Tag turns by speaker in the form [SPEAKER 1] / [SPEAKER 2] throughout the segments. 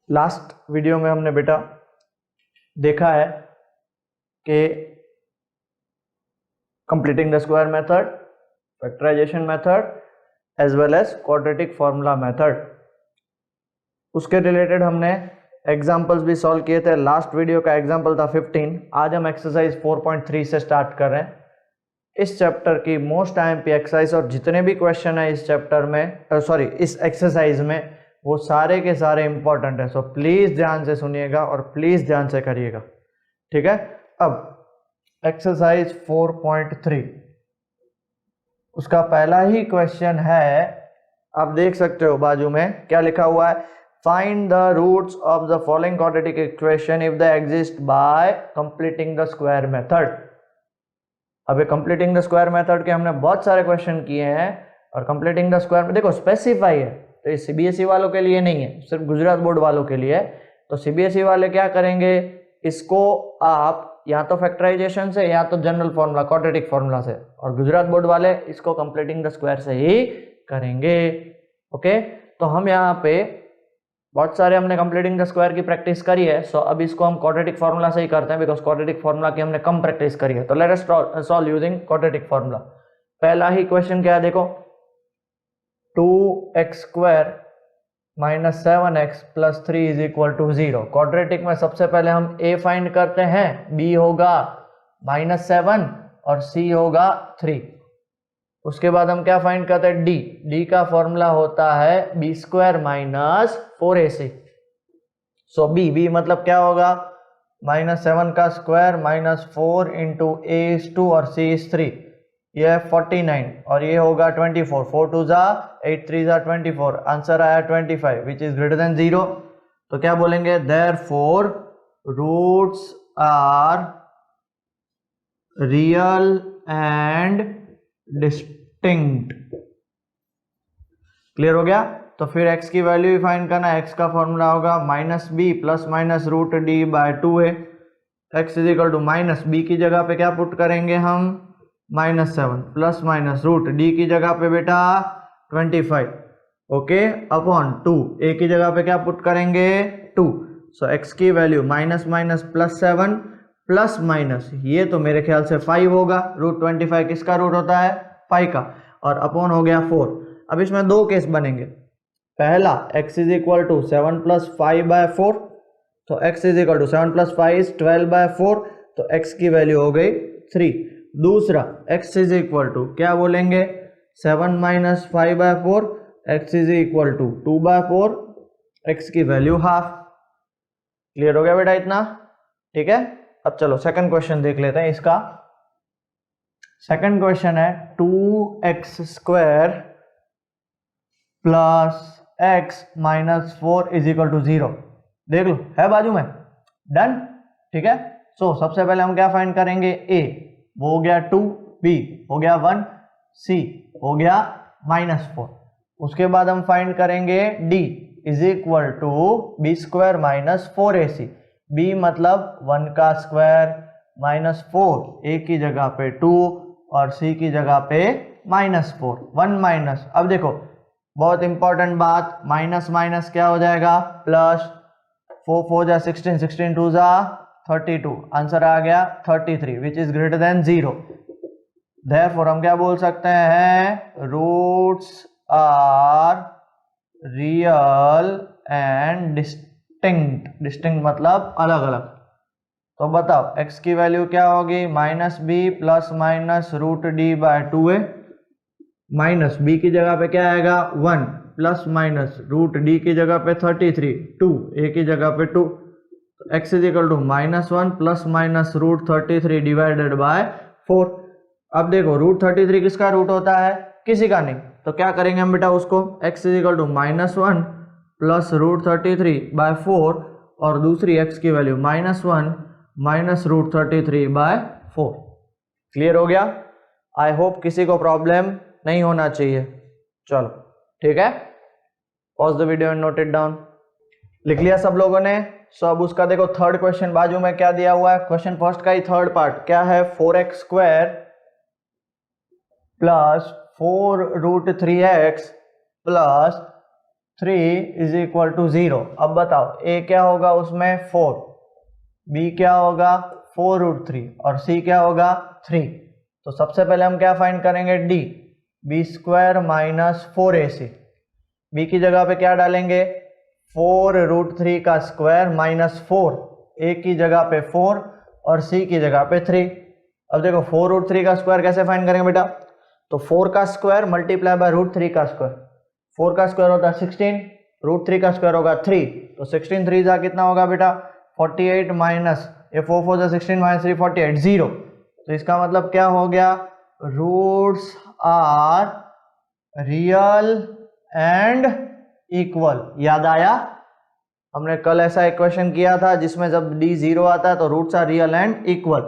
[SPEAKER 1] Last video में हमने बेटा देखा है कि completing the square method, factorisation method as well as quadratic formula method, उसके रिलेटेड हमने एग्जांपल्स भी सॉल्व किए थे। लास्ट वीडियो का एग्जांपल था 15। आज हम एक्सरसाइज 4.3 से स्टार्ट कर रहे हैं। इस चैप्टर की मोस्ट आईएमपी एक्सरसाइज और जितने भी क्वेश्चन है इस चैप्टर में इस एक्सरसाइज में, वो सारे के सारे इंपॉर्टेंट है। सो प्लीज ध्यान से सुनिएगा और प्लीज ध्यान से करिएगा, ठीक है। अब एक्सरसाइज 4.3 उसका पहला ही क्वेश्चन है, आप देख सकते हो बाजू में क्या लिखा हुआ है। Find the roots of the following quadratic equation if they exist by completing the square method. अब कंप्लीटिंग द स्क्वायर मेथड के हमने बहुत सारे क्वेश्चन किए हैं और कंप्लीटिंग द स्क्वायर में देखो स्पेसिफाई है, तो ये सीबीएसई वालों के लिए नहीं है, सिर्फ गुजरात बोर्ड वालों के लिए है। तो सीबीएसई वाले क्या करेंगे, इसको आप या तो फैक्टराइजेशन से या तो जनरल फॉर्मूला क्वाड्रेटिक फॉर्मूला से, और गुजरात बोर्ड वाले इसको कंप्लीटिंग द स्क्वायर से ही करेंगे। ओके, तो हम यहाँ पे बहुत सारे हमने कंप्लीटिंग द स्क्वायर की प्रैक्टिस करी है। सो अब इसको हम क्वाड्रेटिक फॉर्मूला से ही करते हैं, बिकॉज क्वाड्रेटिक फॉर्मूला की हमने कम प्रैक्टिस करी है। तो let us solve using quadratic formula. पहला ही क्वेश्चन क्या है, देखो 2x square minus 7x plus 3 is equal to 0। Quadratic में सबसे पहले हम a फाइंड करते हैं, b होगा -7 और c होगा 3। उसके बाद हम क्या फाइंड करते हैं, d का फॉर्मूला होता है b स्क्वायर माइनस 4ac। सो b मतलब क्या होगा, -7 का square minus 4 into a is 2 और c इज 3, ये है 49 और ये होगा 24। 4 2 जा 8 3 जा 24, आंसर आया 25 विच इज ग्रेटर देन 0। तो क्या बोलेंगे, therefore roots are real and distinct. Clear हो गया। तो फिर x की वैल्यू ही फाइंड करना है। x का फॉर्मूला होगा -b plus minus root D by 2 है। x is equal to -b की जगह पे क्या पुट करेंगे हम, -7 प्लस माइनस रूट डी की जगह पे बेटा 25, ओके, अपॉन 2। a की जगह पे क्या पुट करेंगे, 2। सो x की value minus minus plus 7 plus minus, ये तो मेरे ख्याल से 5 होगा। रूट 25 किसका रूट होता है, 5 का, और अपॉन हो गया 4। अब इसमें दो केस बनेंगे। पहला x is equal to 7 plus 5 by 4, तो x is equal to 7 plus 5 is 12 by 4, तो x की वैल्यू हो गई 3। दूसरा x इज इक्वल टू क्या बोलेंगे, 7 minus 5 by 4, x is equal to 2 by 4, x की वैल्यू हाफ। क्लियर हो गया बेटा इतना, ठीक है। अब चलो सेकंड क्वेश्चन देख लेते हैं इसका। सेकंड क्वेश्चन है 2x square plus x minus 4 is equal to 0। देख लो है बाजू में, डन, ठीक है। सो सबसे पहले हम क्या फाइंड करेंगे, a वो हो गया 2, b हो गया 1, c हो गया -4। उसके बाद हम फाइंड करेंगे d is equal to b square minus 4ac। b मतलब 1 का स्क्वायर माइनस 4, a की जगह पे 2 और c की जगह पे -4, 1 माइनस। अब देखो बहुत इंपॉर्टेंट बात, माइनस माइनस क्या हो जाएगा, प्लस। 4 4 जा 16, 16 2 जा 32, आंसर आ गया 33 which is greater than 0। Therefore हम क्या बोल सकते हैं, roots are real and distinct. Distinct मतलब अलग अलग। तो बताओ x की वैल्यू क्या होगी, -b plus minus root D by 2 है। माइनस b की जगह पे क्या आएगा, 1 प्लस माइनस रूट डी की जगह पे 33, 2 a की जगह पे 2, x is equal to -1 plus minus root 33 divided by 4। अब देखो रूट 33 किसका रूट होता है, किसी का नहीं, तो क्या करेंगे हम बेटा उसको, x is equal to -1 plus root 33 by 4, और दूसरी x की value -1 minus root 33 by 4। Clear हो गया। आई होप किसी को प्रॉब्लम नहीं होना चाहिए। चलो ठीक है, pause the video and note it down. लिख लिया सब लोगों ने। सो अब उसका देखो थर्ड क्वेश्चन बाजू में क्या दिया हुआ है, क्वेश्चन फर्स्ट का ही थर्ड पार्ट क्या है, 4x square plus 4 root 3x plus 3 is equal to 0। अब बताओ a क्या होगा उसमें 4, b क्या होगा 4√3 और c क्या होगा 3। तो सबसे पहले हम क्या फाइंड करेंगे d, b² minus 4ac। b की जगह पे क्या डालेंगे 4√3 का स्क्वायर माइनस 4, a की जगह पे 4 और c की जगह पे 3। अब देखो 4√3 का स्क्वायर कैसे फाइंड करेंगे बेटा, तो 4 का स्क्वायर मल्टीप्लाई बाय √3 का स्क्वायर। 4 का स्क्वायर होता है 16, √3 का स्क्वायर होगा 3, तो 16 3 जा कितना होगा बेटा 48 माइनस ये 4 4 जा 16 माइनस 3 48 0। तो इसका मतलब क्या हो गया, roots are real and equal. याद आया, हमने कल ऐसा इक्वेशन किया था जिसमें जब d 0 आता है तो roots are real and equal.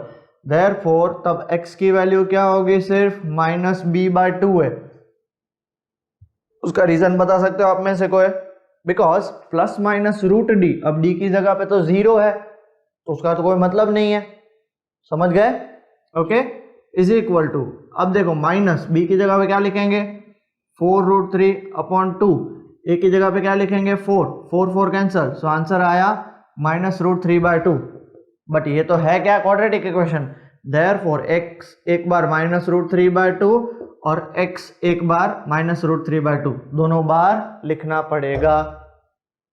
[SPEAKER 1] Therefore तब x की वैल्यू क्या होगी, सिर्फ -b/2 है। उसका रीजन बता सकते हो आप में से कोई, because plus minus root D, अब d की जगह पे तो 0 है तो उसका तो कोई मतलब नहीं है, समझ गए। ओके, इज इक्वल टू, अब देखो माइनस b की जगह पे क्या लिखेंगे 4√3/2, a की जगह पे क्या लिखेंगे 4 4 4 कैंसल, सो आंसर आया -√3/2। बट ये तो है क्या क्वाड्रेटिक इक्वेशन, देयरफॉर x एक बार -√3/2 और x एक बार -√3/2, दोनों बार लिखना पड़ेगा।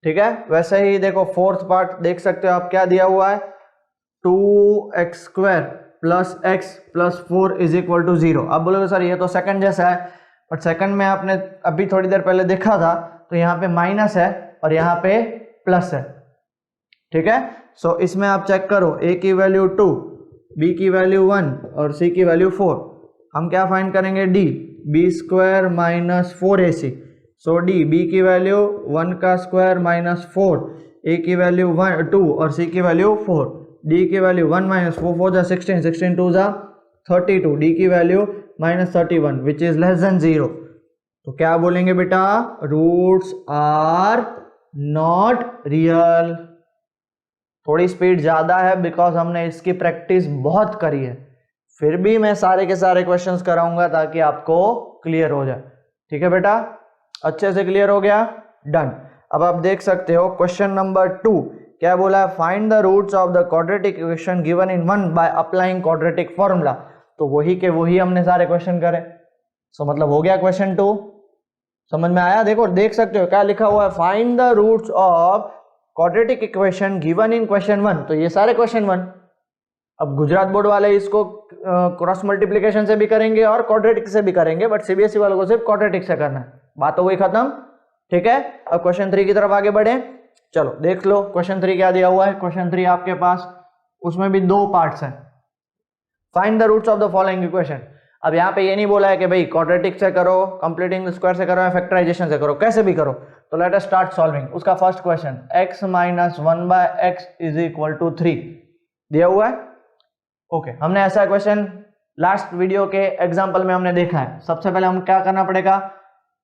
[SPEAKER 1] ठीक है, वैसे ही देखो फोर्थ पार्ट देख सकते हो आप, क्या दिया हुआ है 2x² + x + 4 is equal to 0। अब बोलोगे सर ये तो सेकंड जैसा है, बट सेकंड में आपने अभी थोड़ी देर पहले देखा था तो यहाँ पे माइनस है और यहाँ पे प्लस है। ठीक है, सो इसमें आप चेक करो, a की वैल्यू 2, b की वैल्यू 1 और c की वैल्यू 4। हम क्या फाइंड करेंगे d, b² माइनस 4ac। सो d, b की वैल्यू 1 का स्क्वायर माइनस 4, a की वैल्यू 2 और c की वैल्यू 4। d की वैल्यू 1 माइनस 4 4 जा 16, 16 2 जा 32, d की value -31 which is less than 0। तो क्या बोलेंगे बेटा, रूट्स आर नॉट रियल। थोड़ी स्पीड ज्यादा है बिकॉज हमने इसकी प्रैक्टिस बहुत करी है, फिर भी मैं सारे के सारे क्वेश्चंस कराऊंगा ताकि आपको क्लियर हो जाए। ठीक है बेटा, अच्छे से क्लियर हो गया, डन। अब आप देख सकते हो क्वेश्चन नंबर 2 क्या बोला है, find the roots of the quadratic equation given in 1 by applying quadratic formula. तो वही के वही हमने सारे क्वेश्चन करे, सो मतलब हो गया क्वेश्चन 2। समझ में आया, देखो देख सकते हो क्या लिखा हुआ है, find the roots of quadratic equation given in question 1। तो ये सारे क्वेश्चन 1। अब गुजरात बोर्ड वाले इसको क्रॉस मल्टीप्लिकेशन से भी करेंगे और क्वाड्रेटिक से भी करेंगे, बट सीबीएसई वालों को सिर्फ क्वाड्रेटिक से करना है। बात हो गई खत्म। ठीक है, अब क्वेश्चन 3 की तरफ आगे बढ़े। चलो देख लो क्वेश्चन 3 क्या दिया हुआ है। क्वेश्चन 3 आपके पास, उसमें भी 2 पार्ट्स हैं। Find the roots of the following equation. अब यहाँ पे ये नहीं बोला है कि भाई क्वाड्रेटिक से करो, कंप्लीटिंग द स्क्वायर से करो या फैक्टराइजेशन से करो, कैसे भी करो। तो लेट अस स्टार्ट सॉल्विंग। उसका first question, x - 1/x is equal to 3 दिया हुआ है। ओके, हमने ऐसा क्वेश्चन लास्ट वीडियो के एग्जांपल में हमने देखा है। सबसे पहले हम क्या करना पड़ेगा,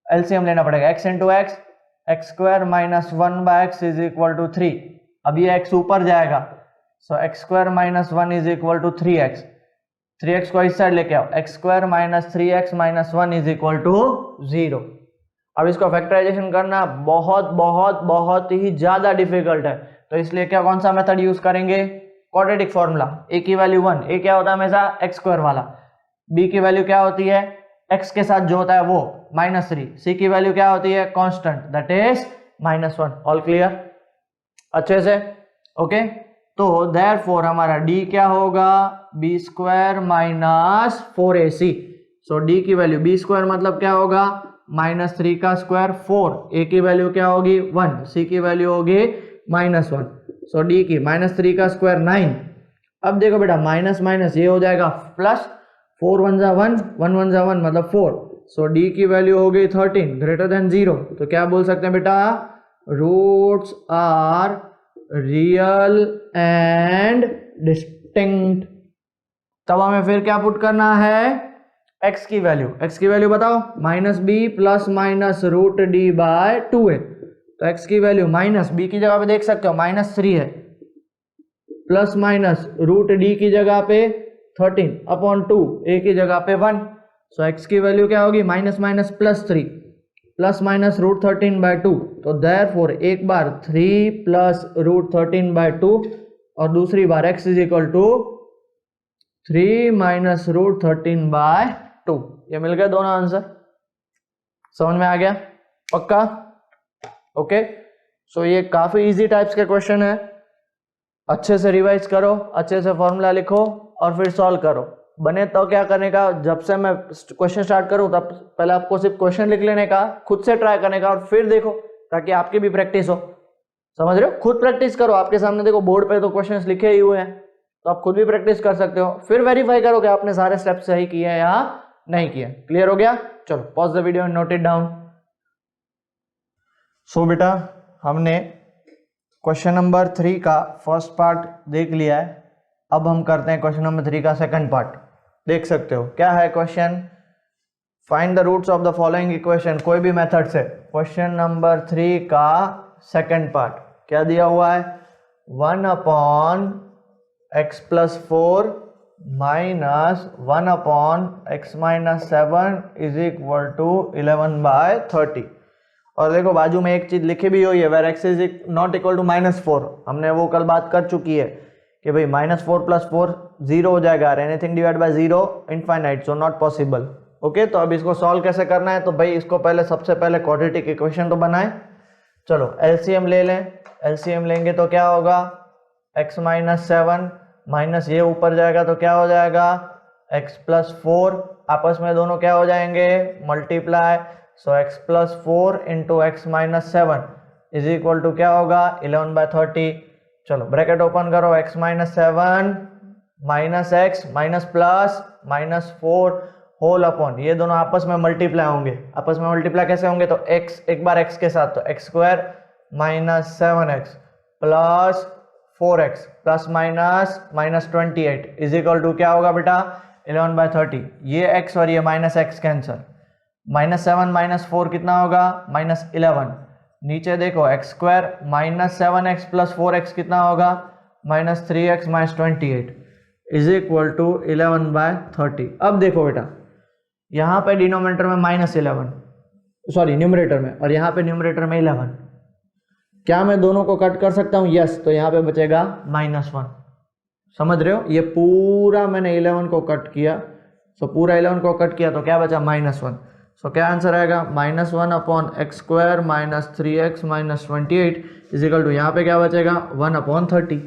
[SPEAKER 1] एलसीएम लेना पड़ेगा, x × x, x² - 1/x is equal to 3। अब ये x ऊपर जाएगा, सो x² - 1 is equal to 3x। 3x को इस साइड लेके आओ, x² - 3x - 1 is equal to 0। अब इसको फैक्टराइजेशन करना बहुत बहुत बहुत ही ज्यादा डिफिकल्ट है, तो इसलिए क्या कौन सा मेथड यूज करेंगे, क्वाड्रेटिक फॉर्मूला। a की वैल्यू 1, a क्या होता है हमेशा x² वाला, b की वैल्यू क्या होती है x के साथ जो होता है वो -3, c की वैल्यू क्या होती है constant, that is -1। All clear अच्छे से। ओके, तो देयरफॉर हमारा d क्या होगा, b² - 4ac। सो d की वैल्यू, b² मतलब क्या होगा -3 का स्क्वायर 4, a की वैल्यू क्या होगी 1, c की वैल्यू होगी -1। सो d की -3 का स्क्वायर 9। अब देखो बेटा माइनस माइनस ये हो जाएगा प्लस, 4 1 जा 1, 1 1 जा 1 मतलब 4। सो d की वैल्यू हो गई 13 ग्रेटर देन 0। तो क्या बोल सकते हैं बेटा, roots are real and distinct. तब हमें फिर क्या पुट करना है, x की वैल्यू बताओ, -b ± √d/2 है। तो x की वैल्यू -b की जगह पे देख सकते हो -3 है, प्लस माइनस √d की जगह पे 13/2, a की जगह पे 1। सो x की वैल्यू क्या होगी, -, +3 प्लस माइनस रूट 13/2, तो देयरफॉर एक बार 3 प्लस रूट 13/2 और दूसरी बार x is equal to 3 minus root 13/2। ये मिल गए दोनों आंसर। समझ में आ गया? पक्का? ओके। सो ये काफी इजी टाइप्स के क्वेश्चन है। अच्छे से रिवाइज करो, अच्छे से फॉर्मूला लिखो और फिर सॉल्व करो। बने तो क्या करने का, जब से मैं क्वेश्चन स्टार्ट करूं तब पहले आपको सिर्फ क्वेश्चन लिख लेने का, खुद से ट्राई करने का और फिर देखो, ताकि आपकी भी प्रैक्टिस हो। समझ रहे हो? खुद प्रैक्टिस करो। आपके सामने देखो बोर्ड पे तो क्वेश्चंस लिखे ही हुए हैं, तो आप खुद भी प्रैक्टिस कर सकते हो। फिर वेरीफाई करो कि आपने सारे स्टेप्स सही किए हैं या नहीं किए। क्लियर हो गया? चलो pause the video and note it down. So बेटा, हमने क्वेश्चन नंबर 3 का फर्स्ट पार्ट देख लिया है। अब हम करते हैं क्वेश्चन नंबर 3 का सेकंड पार्ट। देख सकते हो क्या है question, find the roots of the following equation, कोई भी मेथड से। क्वेश्चन नंबर 3 का सेकंड पार्ट क्या दिया हुआ है, 1/x+4 minus 1/x-7 is equal to 11/30। और देखो बाजू में एक चीज लिखी भी हुई है, where x is not equal to -4। हमने वो कल बात कर चुकी है कि भाई -4 + 4 0 हो जाएगा, anything divide by 0 infinite, so not possible. Okay, तो अब इसको सॉल्व कैसे करना है, तो भाई इसको पहले सबसे पहले क्वाड्रेटिक इक्वेशन तो बनाए। चलो एलसीएम ले लें। एलसीएम लेंगे तो क्या होगा, x-7 माइनस ये ऊपर जाएगा तो क्या हो जाएगा, x+4, आपस में दोनों क्या हो जाएंगे, multiply. So x+4 into x-7 is equal to क्या होगा, 11/30। चलो ब्रैकेट ओपन करो, x-7 minus x minus plus -4 whole upon, ये दोनों आपस में मल्टीप्लाई होंगे। आपस में मल्टीप्लाई कैसे होंगे, तो x एक बार x के साथ तो x² minus 7x plus 4x plus minus -28 is equal to क्या होगा बेटा, 11/30। ये x और ये -x कैंसर, -7 -4 कितना होगा, -11। नीचे देखो x² minus 7x plus 4x कितना होगा, -3x -28 इज इक्वल टू 11/30। अब देखो बेटा, यहाँ पे डिनोमिनेटर में -11, सॉरी न्यूमरेटर में, और यहाँ पे न्यूमरेटर में 11। क्या मैं दोनों को कट कर सकता हूँ, यस। तो यहाँ पे बचेगा -1। समझ रहे हो, ये पूरा मैंने 11 को कट किया, सो पूरा 11 को कट किया तो क्या बचा, -1। सो क्या आंसर आएगा, -1/x² minus 3x minus 28 is equal to, यहाँ पे क्या बचेगा, 1/30।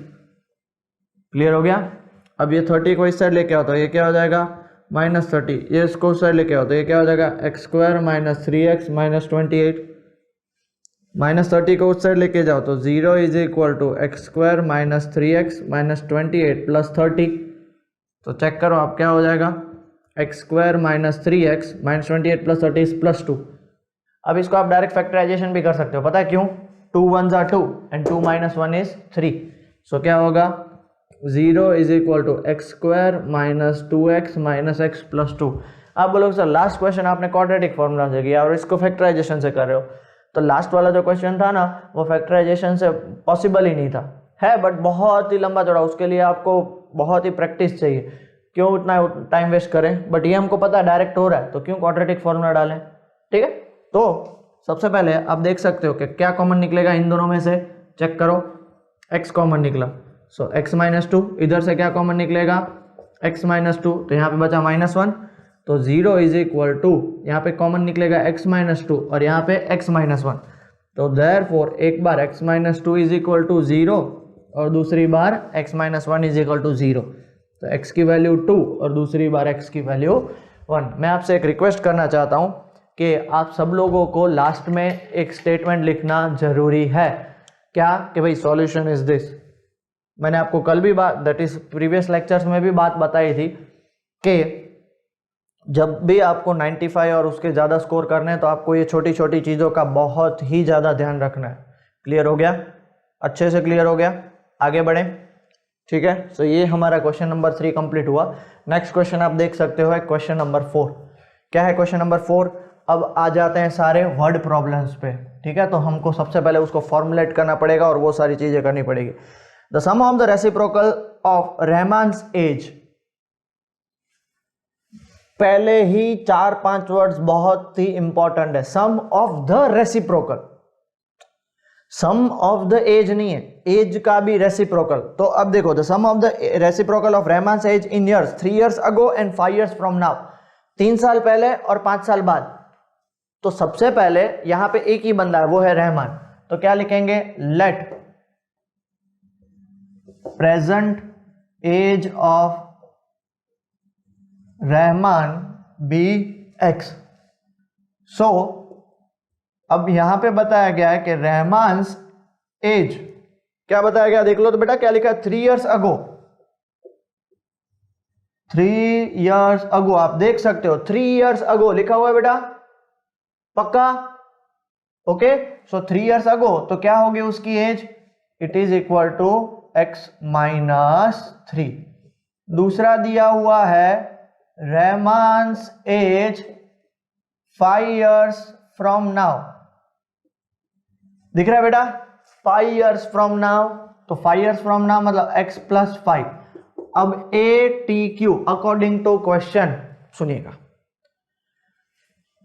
[SPEAKER 1] क्लियर हो गया? अब ये 30 को इस साइड लेके आओ तो ये क्या हो जाएगा, -30। ये इसको उस साइड लेके आओ तो ये क्या हो जाएगा, x² माइनस 3x माइनस 28। -30 को उस साइड लेके जाओ तो 0 is equal to x² minus 3x minus 28 plus 30। तो चेक करो आप क्या हो जाएगा, x² minus 3x minus 28 plus 30 plus 2। अब इसको आप डायरेक्ट फैक्टराइजेशन भी कर सकते हो, पता है क्यों, 2 1s are 2 एंड 2 - 1 is 3। सो क्या होगा, 0 is equal to x² minus 2x minus x plus 2। आप बोलोगे सर लास्ट क्वेश्चन आपने क्वाड्रेटिक फॉर्मूला से किया और इसको फैक्टराइजेशन से कर रहे हो, तो लास्ट वाला जो क्वेश्चन था ना वो फैक्टराइजेशन से पॉसिबल ही नहीं था, है बट बहुत ही लंबा चौड़ा, उसके लिए आपको बहुत ही प्रैक्टिस चाहिए। क्यों उतना टाइम वेस्ट करें, बट ये हमको पता है डायरेक्ट हो रहा है, तो क्यों क्वाड्रेटिक फॉर्मूला डालें। ठीक है, तो सबसे पहले आप देख सकते हो कि क्या कॉमन निकलेगा इन दोनों में से, चेक करो, x कॉमन निकला। सो x - 2, इधर से क्या कॉमन निकलेगा, x - 2, तो यहाँ पे बचा -1। तो 0 इज इक्वल टू, यहाँ पे कॉमन निकलेगा x - 2 और यहाँ पे x - 1। तो देयरफॉर एक बार x - 2 इज इक्वल टू 0 और दूसरी बार x - 1 इज इक्वल टू 0। तो x की वैल्यू 2 और दूसरी बार x की वैल्यू 1। मैं आपसे एक रिक्वेस्ट करना चाहता हूँ कि आप सब लोगों को लास्ट में एक स्टेटमेंट लिखना जरूरी है, क्या, कि भाई सॉल्यूशन इज दिस। मैंने आपको कल भी बात, दैट इज प्रीवियस लेक्चर्स में भी बात बताई थी कि जब भी आपको 95 और उसके ज़्यादा स्कोर करने हैं तो आपको ये छोटी छोटी चीज़ों का बहुत ही ज़्यादा ध्यान रखना है। क्लियर हो गया, अच्छे से क्लियर हो गया, आगे बढ़ें। ठीक है, सो ये हमारा क्वेश्चन नंबर 3 कंप्लीट हुआ। नेक्स्ट क्वेश्चन आप देख सकते हो, क्वेश्चन नंबर 4। क्या है क्वेश्चन नंबर 4, अब आ जाते हैं सारे वर्ड प्रॉब्लम्स पे। ठीक है, तो हमको सबसे पहले उसको फॉर्मुलेट करना पड़ेगा और वो सारी चीज़ें करनी पड़ेगी। The sum of the reciprocal of Rahman's age, पहले ही 4-5 वर्ड्स बहुत ही इंपॉर्टेंट है। Sum of the reciprocal, sum of the age नहीं है, एज का भी रेसिप्रोकल। तो अब देखो, the sum of the reciprocal of Rahman's age in years 3 years ago and 5 years from now, 3 साल पहले और 5 साल बाद। तो सबसे पहले यहां पे एक ही बंदा है, वो है रहमान। तो क्या लिखेंगे, let present age of Rahman be x. सो अब यहां पे बताया गया है कि रहमान्स एज क्या बताया गया, देख लो तो बेटा क्या लिखा है, 3 years अगो, 3 years अगो, आप देख सकते हो 3 years अगो लिखा हुआ है बेटा, पक्का? ओके, सो 3 years अगो तो क्या होगी उसकी age, it is equal to x minus 3। दूसरा दिया हुआ है Rahman's age 5 years from now, दिख रहा है बेटा, 5 years फ्रॉम नाउ। तो 5 years फ्रॉम नाउ मतलब x प्लस 5। अब ATQ अकॉर्डिंग टू क्वेश्चन, सुनिएगा,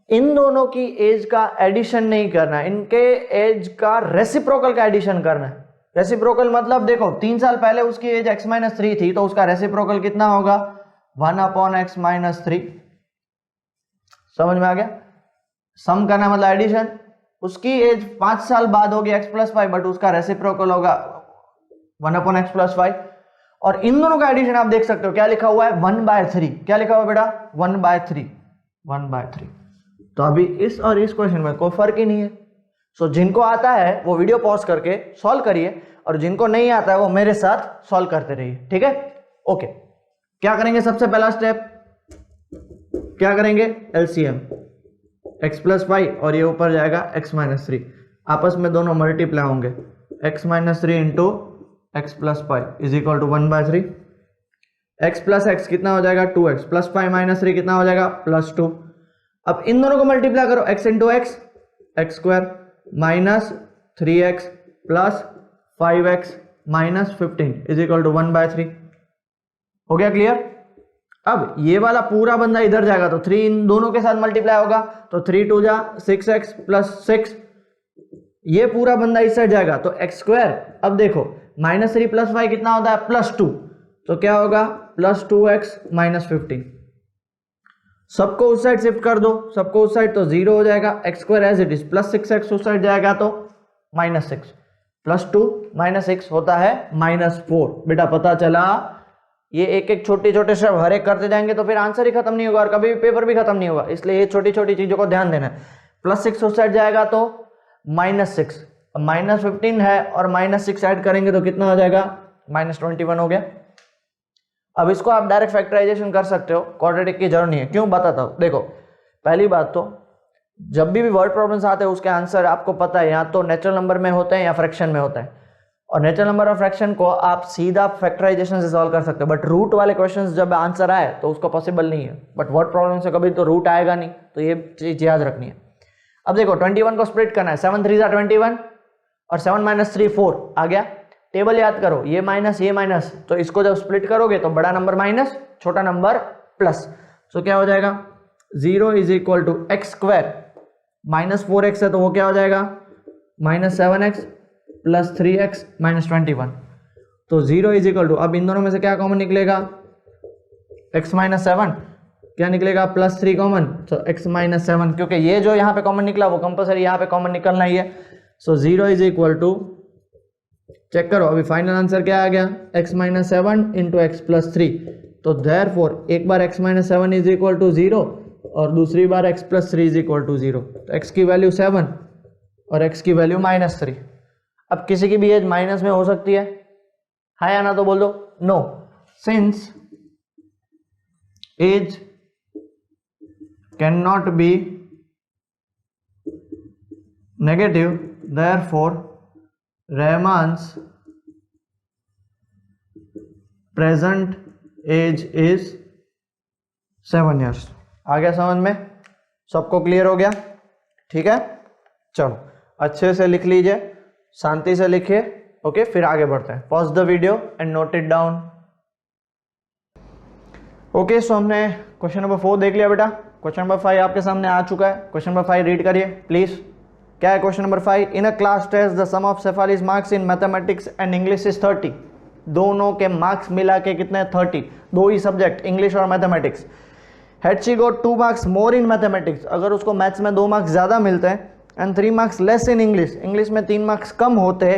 [SPEAKER 1] इन दोनों की एज का एडिशन नहीं करना है, इनके एज का रेसिप्रोकल का एडिशन करना है। रेसिप्रोकल मतलब देखो 3 साल पहले उसकी एज x माइनस 3 थी, तो उसका रेसिप्रोकल कितना होगा, 1/x माइनस 3। समझ में आ गया? सम करना मतलब एडिशन। उसकी एज 5 साल बाद होगी x प्लस 5, बट उसका रेसिप्रोकल होगा 1/x प्लस 5। और इन दोनों का एडिशन आप देख सकते हो, क्या लिखा हुआ है, 1/3। क्या लिखा हुआ बेटा, 1/3, 1/3। तो अभी इस और इस क्वेश्चन में कोई फर्क ही नहीं है। सो जिनको आता है वो वीडियो पॉज करके सॉल्व करिए, और जिनको नहीं आता है वो मेरे साथ सॉल्व करते रहिए, ठीक है? ओके, क्या करेंगे, सबसे पहला स्टेप क्या करेंगे, एलसीएम, x प्लस 5 और ये ऊपर जाएगा x माइनस 3, आपस में दोनों मल्टीप्लाई होंगे, x minus 3 into x plus 5 is equal to 1/3। x plus x कितना हो जाएगा, 2x प्लस 5 माइनस 3 कितना हो जाएगा, प्लस 2। अब इन दोनों को मल्टीप्लाई करो, x into x, x square minus 3x plus 5x minus 15 is equal to 1/3। हो गया क्लियर? अब ये वाला पूरा बंदा इधर जाएगा तो 3 इन दोनों के साथ मल्टीप्लाई होगा, तो 3 2 जा 6x प्लस 6, ये पूरा बंदा इस साइड जाएगा तो x स्क्वायर। अब देखो माइनस 3 प्लस 5 कितना होता है, प्लस 2, तो क्या होगा, प्लस 2x माइनस 15। सबको उस साइड शिफ्ट कर दो, सबको उस साइड, तो 0 हो जाएगा, x square as it is, plus 6x उस साइड जाएगा तो माइनस 6, प्लस 2 माइनस 6 होता है माइनस 4। बेटा पता चला, ये एक एक छोटे छोटे शब्द हर एक करते जाएंगे तो फिर आंसर ही खत्म नहीं होगा और कभी भी पेपर भी खत्म नहीं होगा, इसलिए ये छोटी छोटी चीजों को ध्यान देना है। प्लस 6 उस साइड जाएगा तो माइनस 6, माइनस 15 है और माइनस 6 ऐड करेंगे तो कितना हो जाएगा, माइनस 21 हो गया। अब इसको आप डायरेक्ट फैक्टराइजेशन कर सकते हो, क्वाड्रेटिक की जरूरत नहीं है। क्यों, बताता हूं। देखो पहली बात तो जब भी वर्ड प्रॉब्लम्स आते हैं उसके आंसर आपको पता है या तो नेचुरल नंबर में होते हैं या फ्रैक्शन में होता है, और नेचुरल नंबर और फ्रैक्शन को आप सीधा फैक्टराइजेशन से सॉल्व कर सकते हो, बट रूट वाले क्वेश्चंस जब आंसर आए तो उसको पॉसिबल नहीं है। बट वर्ड प्रॉब्लम से कभी तो रूट आएगा नहीं, तो ये चीज याद रखनी है। अब देखो 21 को स्प्लिट करना है, 7 3 21 और 7 माइनस 3 4 आ गया। टेबल याद करो, ये माइनस, तो इसको जब स्प्लिट करोगे तो बड़ा नंबर माइनस, छोटा नंबर प्लस। सो क्या हो जाएगा, 0 is equal to x square minus 4x है तो वो क्या हो जाएगा, minus 7x plus 3x minus 21। तो 0 इज इक्वल टू, अब इन दोनों में से क्या कॉमन निकलेगा, x माइनस 7, क्या निकलेगा, प्लस 3 कॉमन, तो x माइनस 7, क्योंकि ये जो यहाँ पे कॉमन निकला वो कंपलसरी यहाँ पे कॉमन निकलना ही है। So 0 is equal to, check करो अभी फाइनल आंसर क्या आ गया, x minus 7 into x plus 3। तो देयरफॉर एक बार x minus 7 is equal to 0 और दूसरी बार x plus 3 is equal to 0। तो x की वैल्यू 7 और x की वैल्यू माइनस 3। अब किसी की भी एज माइनस में हो सकती है, हाँ या ना तो बोल दो, no, since age can not be negative therefore Rahman's present age is 7 years। आ गया समझ में, सबको क्लियर हो गया? ठीक है, चलो अच्छे से लिख लीजिए, शांति से लिखिए, ओके, फिर आगे बढ़ते हैं। Pause the video and note it down. Okay, so हमने क्वेश्चन नंबर 4 देख लिया बेटा। क्वेश्चन नंबर 5 आपके सामने आ चुका है। क्वेश्चन नंबर 5 रीड करिए प्लीज। क्या है question number 5? In a class test the sum of Shefali's marks in mathematics and English is 30। दोनों के मार्क्स मिला के कितने? 30। दो ही सब्जेक्ट, इंग्लिश और mathematics. Had she got 2 marks more in mathematics, अगर उसको मैथ्स में 2 मार्क्स ज़्यादा मिलते हैं, and 3 marks less in English, English में 3 मार्क्स कम होते,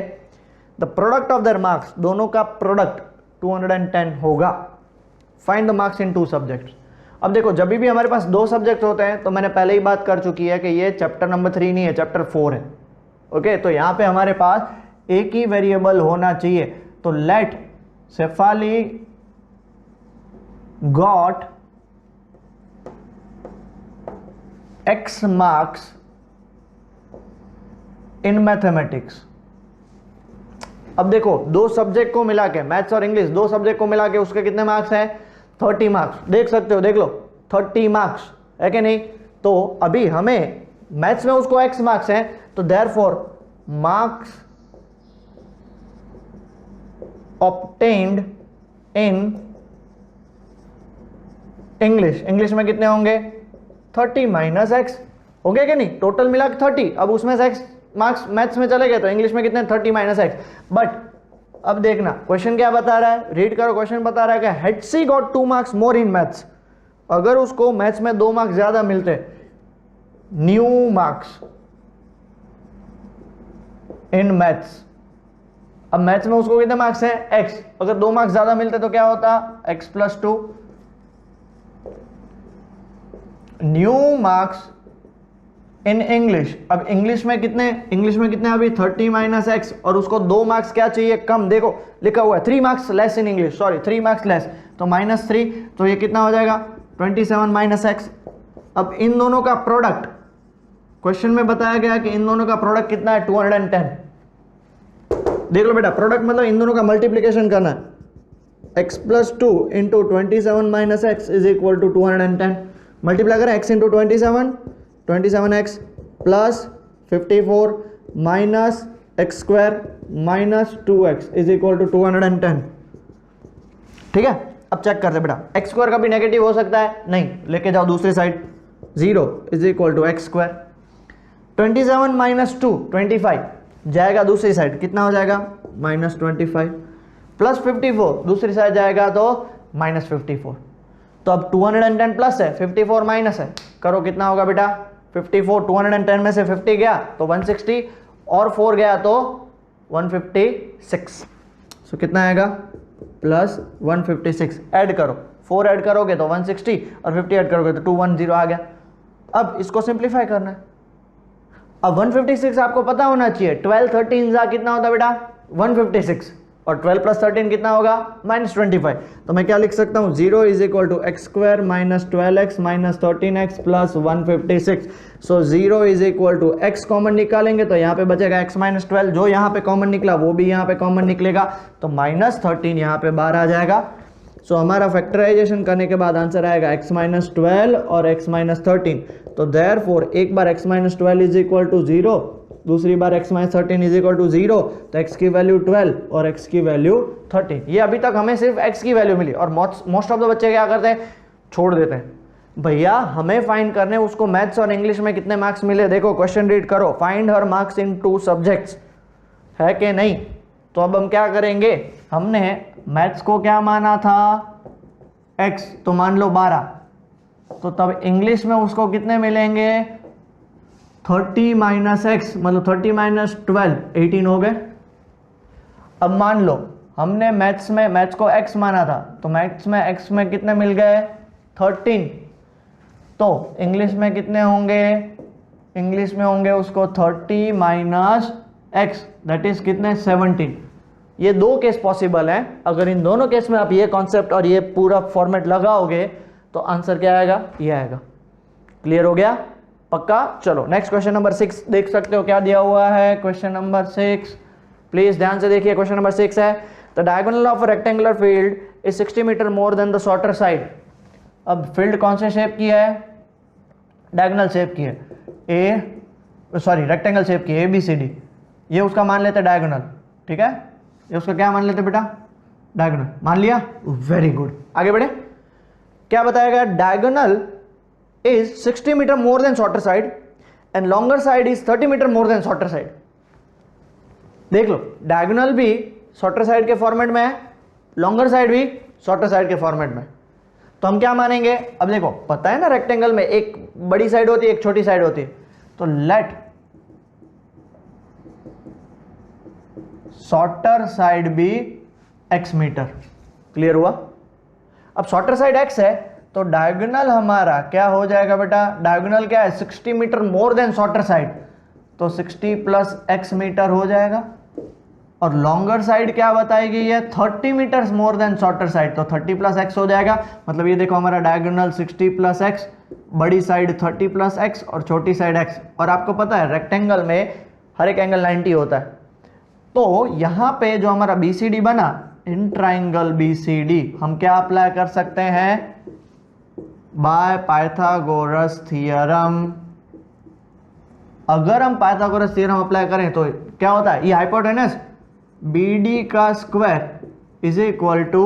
[SPEAKER 1] the product of their marks, दोनों का प्रोडक्ट 210 होगा। Find the marks in 2 subjects. अब देखो, जब भी हमारे पास 2 सब्जेक्ट होते हैं तो मैंने पहले ही बात कर चुकी है कि ये चैप्टर नंबर 3 नहीं है, चैप्टर 4 है। ओके, तो यहाँ पे हमारे पास एक ही वेरिएबल होना चाहिए। तो let Shefali got x marks in mathematics. अब देखो, 2 सब्जेक्ट को मिला के, मैथ्स और इंग्लिश 2 सब्जेक्ट को मिला के उसके कितने मार्क्स हैं? 30 मार्क्स। देख सकते हो, देख लो, 30 मार्क्स है कि नहीं? तो अभी हमें मैथ्स में उसको x मार्क्स हैं, तो देयरफॉर मार्क्स ऑब्टेन्ड इन इंग्लिश, इंग्लिश में कितने होंगे? 30 माइनस एक्स, हो गया कि नहीं? टोटल मिला के 30, अब उसमें से एक्स मार्क्स मैथ्स में चले गए तो इंग्लिश में कितने? 30 माइनस एक्स। बट अब देखना क्वेश्चन क्या बता रहा है, रीड करो। क्वेश्चन बता रहा है कि had she got 2 marks more in maths, अगर उसको मैथ्स में 2 मार्क्स ज्यादा मिलते, न्यू मार्क्स इन मैथ्स। अब मैथ्स में उसको कितने मार्क्स हैं? एक्स, अगर 2 मार्क्स ज्यादा मिलते तो क्या होता? X plus 2। New marks in English, अब इंग्लिश में कितने? इंग्लिश में कितने अभी? 30 माइनस एक्स, और उसको 2 मार्क्स क्या चाहिए? कम। देखो लिखा हुआ है 3 marks less in English, sorry 3 marks less, तो -3, तो ये कितना हो जाएगा? 27 माइनस एक्स। अब इन दोनों का प्रोडक्ट, क्वेश्चन में बताया गया कि इन दोनों का प्रोडक्ट कितना है? 210। देख लो बेटा, प्रोडक्ट मतलब इन दोनों का मल्टीप्लीकेशन करना है। x plus 2 into 27 minus x is equal to 210। Multiply करें x into 27x plus 54 minus x square minus 2x is equal to 210। ठीक है, अब चेक करते बेटा, एक्स स्क्वायर का भी नेगेटिव हो सकता है, नहीं, लेके जाओ दूसरी side, 0 is equal to x square. 27 minus 2 25 जाएगा दूसरी साइड, कितना हो जाएगा? -25 प्लस 54 दूसरी साइड जाएगा तो -54। तो अब 210 प्लस है, 54 माइनस है, करो कितना होगा बेटा? 54, 210 में से 50 गया तो 160 और 4 गया तो 156। सो कितना आएगा? प्लस 156। ऐड करो, 4 ऐड करोगे तो 160 और 50 ऐड करोगे तो 210 आ गया। अब इसको सिंप्लीफाई करना है। अब 156 आपको पता होना चाहिए, 12 13 जा कितना होता है बेटा? 156, और 12 प्लस 13 कितना होगा? -25। तो मैं क्या लिख सकता हूँ? 0 is equal to x square minus 12x minus 13x plus 156। So 0 is equal to x common निकालेंगे तो यहाँ पे बचेगा x माइनस 12, जो यहाँ पे कॉमन निकला वो भी यहाँ पे कॉमन निकलेगा, तो -13 यहाँ पे बाहर आ जाएगा। सो हमारा फैक्टराइजेशन करने के बाद आंसर आएगा x माइनस 12 और x माइनस 13। तो देयरफॉर एक बार x minus 12 is equal to 0, दूसरी बार x minus 13 is equal to 0, तो x की वैल्यू 12 और x की वैल्यू 13। ये अभी तक हमें सिर्फ x की वैल्यू मिली, और मोस्ट ऑफ द बच्चे क्या करते हैं? छोड़ देते हैं। भैया हमें फाइंड करने उसको मैथ्स और इंग्लिश में कितने मार्क्स मिले। देखो क्वेश्चन रीड करो, find her marks in 2 subjects, है कि नहीं? तो अब हम क्या करेंगे, हमने मैथ्स को क्या माना था? x, तो मान लो 12, तो तब इंग्लिश में उसको कितने मिलेंगे? 30 माइनस एक्स, मतलब 30 माइनस 12 18 हो गए। अब मान लो हमने मैथ्स को x माना था, तो मैथ्स में x में कितने मिल गए? 13। तो इंग्लिश में कितने होंगे? इंग्लिश में होंगे उसको 30 माइनस एक्स, दैट इज कितने? 17। ये 2 केस पॉसिबल हैं। अगर इन दोनों केस में आप ये कॉन्सेप्ट और ये पूरा फॉर्मेट लगाओगे तो आंसर क्या आएगा? ये आएगा। क्लियर हो गया? पक्का? चलो नेक्स्ट क्वेश्चन नंबर 6 देख सकते हो क्या दिया हुआ है। क्वेश्चन नंबर 6 प्लीज ध्यान से देखिए। क्वेश्चन नंबर 6 है the diagonal of a rectangular field is 60 metre more than the shorter side. अब फील्ड कौन से शेप की है? डायगोनल शेप की है, रेक्टेंगल शेप की है, ABCD। ये उसका मान लेते डायगोनल, ठीक है? ये उसका क्या मान लेते बेटा? डायगोनल मान लिया, वेरी गुड। आगे बढ़े। क्या बताया गया, diagonal is 60 metre more than shorter side and longer side is 30 metre more than shorter side. देख लो, डायगोनल भी शॉर्टर साइड के फॉर्मेट में है, लॉन्गर साइड भी शॉर्टर साइड के फॉर्मेट में। तो हम क्या मानेंगे, अब देखो पता है ना रेक्टेंगल में एक बड़ी साइड होती है एक छोटी साइड होती है, तो लेट शॉर्टर साइड भी x मीटर। क्लियर हुआ। अब शॉर्टर साइड x है तो डायगोनल हमारा क्या हो जाएगा बेटा, डायगोनल क्या है 60 metre more than shorter side, तो 60 प्लस x मीटर हो जाएगा। और लॉन्गर साइड क्या बताएगी ये 30 metres more than shorter side, तो 30 प्लस x हो जाएगा। मतलब ये देखो हमारा डायगोनल 60 प्लस x, बड़ी साइड 30 प्लस x और छोटी साइड x। और आपको पता है रेक्टेंगल में हर एक एंगल 90 होता है। तो यहां पे जो हमारा BCD बना, इन ट्राइंगल BCD हम क्या अप्लाई कर सकते हैं, बाय पाइथागोरस थ्योरम। अगर हम पाइथागोरस थ्योरम अप्लाई करें तो क्या होता है, ये हाइपोटेनस BD का square is equal to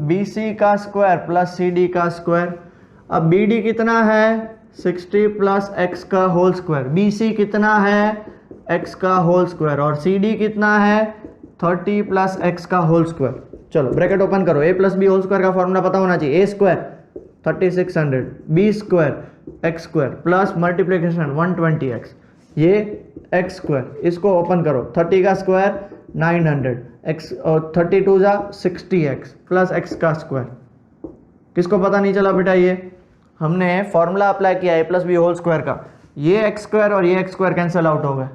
[SPEAKER 1] BC का स्क्वायर प्लस CD का स्क्वायर। अब BD कितना है 60 प्लस x का होल स्क्वायर, BC कितना है x का होल स्क्वायर और CD कितना है 30 प्लस x का होल स्क्वायर। चलो ब्रैकेट ओपन करो, a plus b whole square का फॉर्मूला पता होना चाहिए, a square 3600 b square x square plus multiplication 120x, ये x स्क्वायर, इसको ओपन करो 30 का स्क्वायर 900 x और 32 जा 60x प्लस x का स्क्वायर। किसको पता नहीं चला बेटा, ये हमने फॉर्मूला अप्लाई किया a plus b whole square का, ये x स्क्वायर और ये x स्क्वायर कैंसिल आउट हो गए।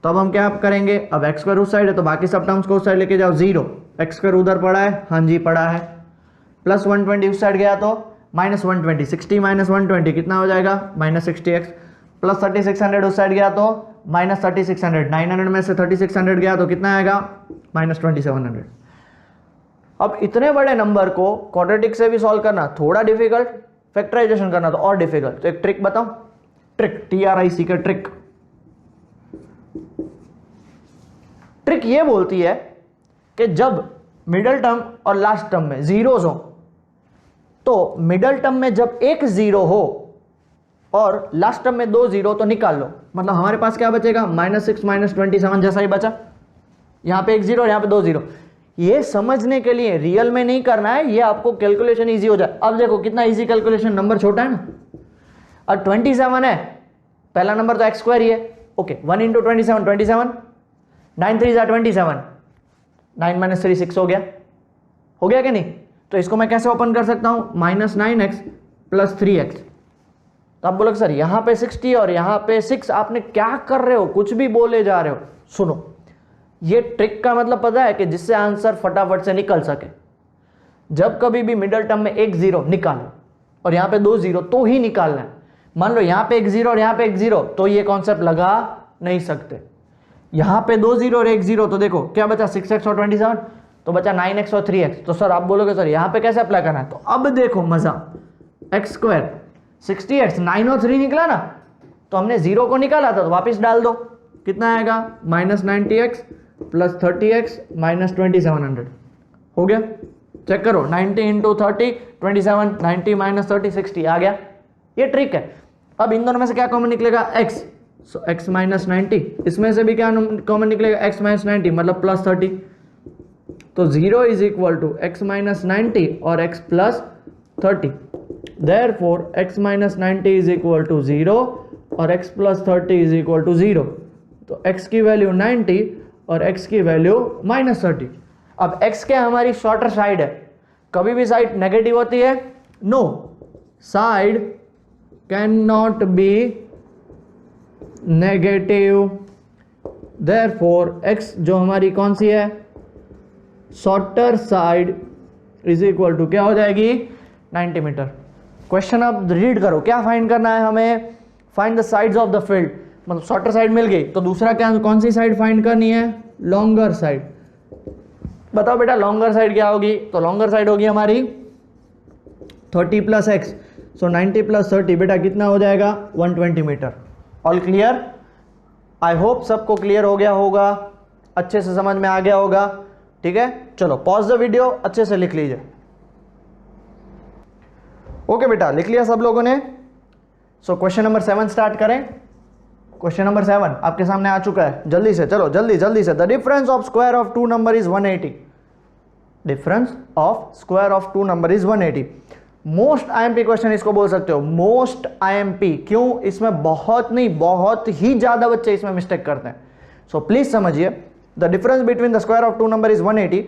[SPEAKER 1] तो अब हम क्या करेंगे, अब x स्क्वायर उस साइड है तो बाकी सब टर्म्स को उस साइड लेके जाओ, 0 x स्क्वायर उधर पड़ा है, हाँ जी पड़ा है, प्लस 120 उस साइड गया तो माइनस 120, 60 माइनस 120 कितना हो जाएगा माइनस 60x, प्लस 3600 उस साइड गया तो माइनस 3600, 900 में से 3600 गया तो कितना आएगा माइनस 2700। अब इतने बड़े नंबर को क्वाड्रेटिक से भी सॉल्व करना थोड़ा डिफिकल्ट, फैक्टराइजेशन करना तो और डिफिकल्ट। तो एक ट्रिक बताऊं, ट्रिक TRIC का ट्रिक। ट्रिक ये बोलती है कि जब मिडल टर्म और लास्ट टर्म में जीरोस हो, तो मिडल टर्म में जब एक जीरो हो और लास्ट टर्म में 2 जीरो तो निकाल लो। मतलब हमारे पास क्या बचेगा -6 -27 जैसा ही बचा, यहां पे एक जीरो और यहां पे 2 जीरो। ये समझने के लिए रियल में नहीं करना है, ये आपको कैलकुलेशन इजी हो जाए। अब देखो कितना इजी कैलकुलेशन, नंबर छोटा है ना, और 27 है, पहला नंबर तो x स्क्वायर ही है, ओके 1 इंटू 27 27, 9 3 27, 9 माइनस 3 6 हो गया कि नहीं। तो इसको मैं कैसे ओपन कर सकता हूं, -9x प्लस 3x। तो आप बोलोगे सर यहां पे 60 और यहां पे 6, आपने क्या कर रहे हो, कुछ भी बोले जा रहे हो। सुनो, ये ट्रिक का मतलब पता है कि जिससे आंसर फटाफट से निकल सके। जब कभी भी मिडल टर्म में एक जीरो निकालो और यहां पे 2 जीरो तो ही निकालना है। मान लो यहां पे एक जीरो और यहां पे एक जीरो, तो ये कॉन्सेप्ट लगा नहीं सकते। यहां पे 2 जीरो और एक जीरो, तो देखो क्या बचा 6x और 27, तो बचा 9x और 3x। तो सर आप बोलोगे सर यहां पे कैसे अप्लाई करना है, तो अब देखो मजा, x स्क्वायर 60x, 9 और 3 निकला ना, तो हमने जीरो को निकाला था तो वापस डाल दो, कितना आएगा -90x प्लस 30x माइनस 2700 हो गया। चेक करो 90 इंटू 30 27, 90 माइनस 30 60 आ गया। ये ट्रिक है। अब इन दोनों में से क्या कॉमन निकलेगा, x, सो x माइनस 90, इसमें से भी क्या कॉमन निकलेगा, x माइनस 90 मतलब प्लस 30। तो 0 is equal to x minus 90 और x plus 30, therefore x minus 90 is equal to 0 और x plus 30 is equal to 0। तो x की वैल्यू 90 और x की वैल्यू -30। अब x क्या हमारी शॉर्टर साइड है, कभी भी साइड नेगेटिव होती है, no, side can not be negative, therefore x जो हमारी कौन सी है, shorter side is equal to क्या हो जाएगी 90 मीटर। क्वेश्चन अब रीड करो, क्या फाइंड करना है हमें, find the sides of the field. मतलब शॉर्टर साइड मिल गई तो दूसरा क्या, कौन सी साइड फाइंड करनी है, लॉन्गर साइड। बताओ बेटा लॉन्गर साइड क्या होगी, तो लॉन्गर साइड होगी हमारी 30 प्लस x, सो 90 प्लस 30 बेटा कितना हो जाएगा 120 मीटर। ऑल क्लियर, आई होप सबको क्लियर हो गया होगा, अच्छे से समझ में आ गया होगा। ठीक है, चलो पॉज द वीडियो, अच्छे से लिख लीजिए। ओके बेटा, लिख लिया सब लोगों ने? सो क्वेश्चन नंबर 7 स्टार्ट करें। क्वेश्चन नंबर 7 आपके सामने आ चुका है, जल्दी से चलो, जल्दी से। The difference of square of two number is 180। Difference of square of two number is 180। Most IMP question इसको बोल सकते हो, मोस्ट आईएमपी। क्यों? इसमें बहुत नहीं, बहुत ही ज्यादा बच्चे इसमें मिस्टेक करते हैं। सो प्लीज समझिए, the difference between the square of two number is 180।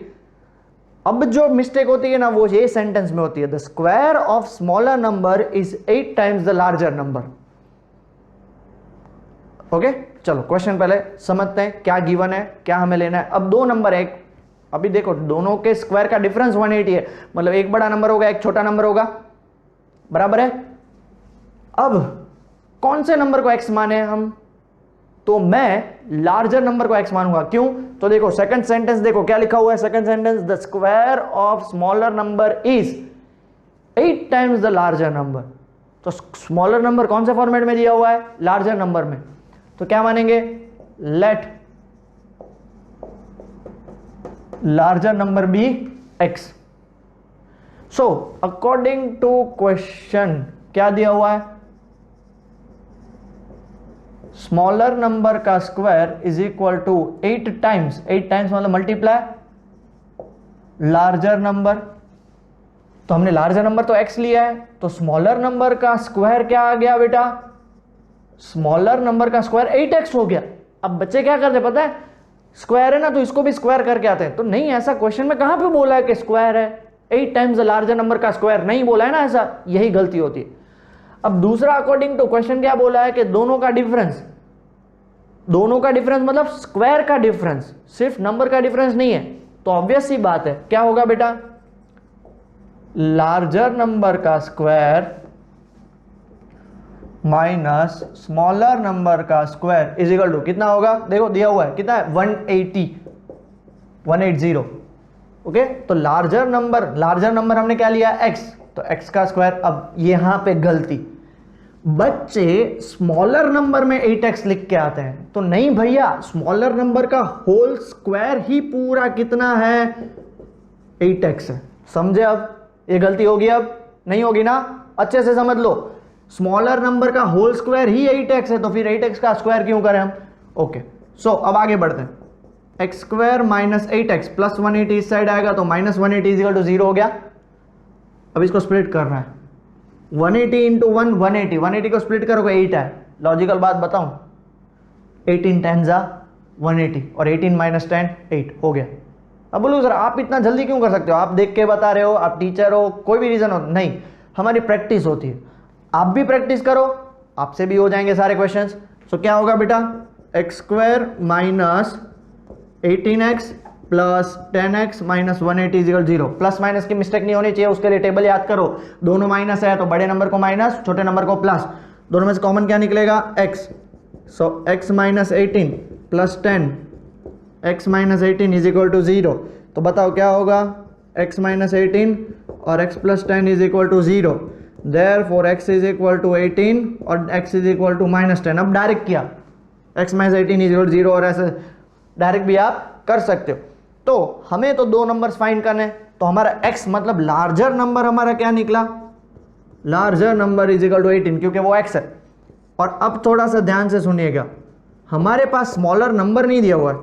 [SPEAKER 1] अब जो मिस्टेक होती है ना, वो ये सेंटेंस में होती है, the square of smaller number is 8 times the larger number. Okay, चलो क्वेश्चन पहले समझते हैं, क्या गिवन है, क्या हमें लेना है। अब दो नंबर है, अभी देखो दोनों के स्क्वायर का डिफरेंस 180 है, मतलब एक बड़ा नंबर होगा, एक छोटा नंबर होगा, बराबर है। अब कौन से नंबर को x माने हम? तो मैं लार्जर नंबर को x मानूंगा। क्यों? तो देखो सेकंड सेंटेंस, देखो क्या लिखा हुआ है second sentence, the square of smaller number is 8 times the larger number. तो स्मॉलर नंबर कौन से फॉर्मेट में दिया हुआ है? लार्जर नंबर में। तो क्या मानेंगे? Let larger number be x। so according to question क्या दिया हुआ है? स्मॉलर नंबर का square is equal to 8 times, 8 times मतलब मल्टीप्लाई लार्जर नंबर। तो हमने लार्जर नंबर तो x लिया है, तो स्मॉलर नंबर का स्क्वायर क्या आ गया बेटा? स्मॉलर नंबर का स्क्वायर 8x हो गया। अब बच्चे क्या करते पता है, स्क्वायर है ना तो इसको भी स्क्वायर करके आते हैं। तो नहीं, ऐसा क्वेश्चन में कहां पे बोला है कि स्क्वायर है? 8 टाइम्स द लार्जर नंबर का स्क्वायर नहीं बोला है ना, ऐसा, यही गलती होती है। अब दूसरा, अकॉर्डिंग टू क्वेश्चन क्या बोला है कि दोनों का डिफरेंस, दोनों का डिफरेंस मतलब स्क्वायर का डिफरेंस, सिर्फ नंबर का डिफरेंस नहीं है। तो ऑब्वियस सी बात है, क्या होगा बेटा? लार्जर नंबर का स्क्वायर माइनस स्मॉलर नंबर का स्क्वायर इज इक्वल टू कितना होगा? देखो दिया हुआ है कितना है, 180। ओके, तो लार्जर नंबर हमने क्या लिया? x। तो x का स्क्वायर। अब यहां पे गलती, बच्चे स्मॉलर नंबर में 8x लिख के आते हैं। तो नहीं भैया, स्मॉलर नंबर का होल स्क्वायर ही पूरा कितना है? 8x है। समझे? अब ये गलती होगी, अब नहीं होगी ना? अच्छे से समझ लो, स्मॉलर नंबर का होल स्क्वायर ही 8x है, तो फिर 8x का स्क्वायर क्यों करें हम? ओके, सो अब आगे बढ़ते हैं। X square minus 8x plus 180 इस साइड आएगा, तो माइनस 180 इक्वल टू 0 हो गया। अब इसको स्प्लिट करना है, 180 इंटू 1 180, 180 को स्प्लिट करोगे 8 है। लॉजिकल बात बताऊं, 18 10 जा 180 और 18 माइनस 10 8 हो गया। अब बोलो सर आप इतना जल्दी क्यों कर सकते हो? आप देख के बता रहे हो, आप टीचर हो, कोई भी रीजन हो? नहीं, हमारी प्रैक्टिस होती है। आप भी प्रैक्टिस करो, आपसे भी हो जाएंगे सारे क्वेश्चंस। सो क्या होगा बेटा? X square minus 18x plus 10x minus 180 equal 0। Plus minus की मिस्टेक नहीं होनी चाहिए, उसके लिए टेबल याद करो। दोनों माइनस है तो बड़े नंबर को माइनस, छोटे नंबर को प्लस, दोनों में से कॉमन क्या निकलेगा? x। So x minus 18 plus 10 x minus 18 is equal to 0। तो बताओ क्या होगा? x माइनस 18 और x plus 10 is equal to 0। Therefore x is equal to 18 और x is equal to minus 10। अब डायरेक्ट किया, x minus 18 is equal to 0, और ऐसे डायरेक्ट भी आप कर सकते हो। तो हमें तो दो नंबर्स फाइंड करने, तो हमारा x मतलब लार्जर नंबर हमारा क्या निकला? Larger number is equal to 18, क्योंकि वो x है। और अब थोड़ा सा ध्यान से सुनिएगा, हमारे पास स्मॉलर नंबर नहीं दिया हुआ है,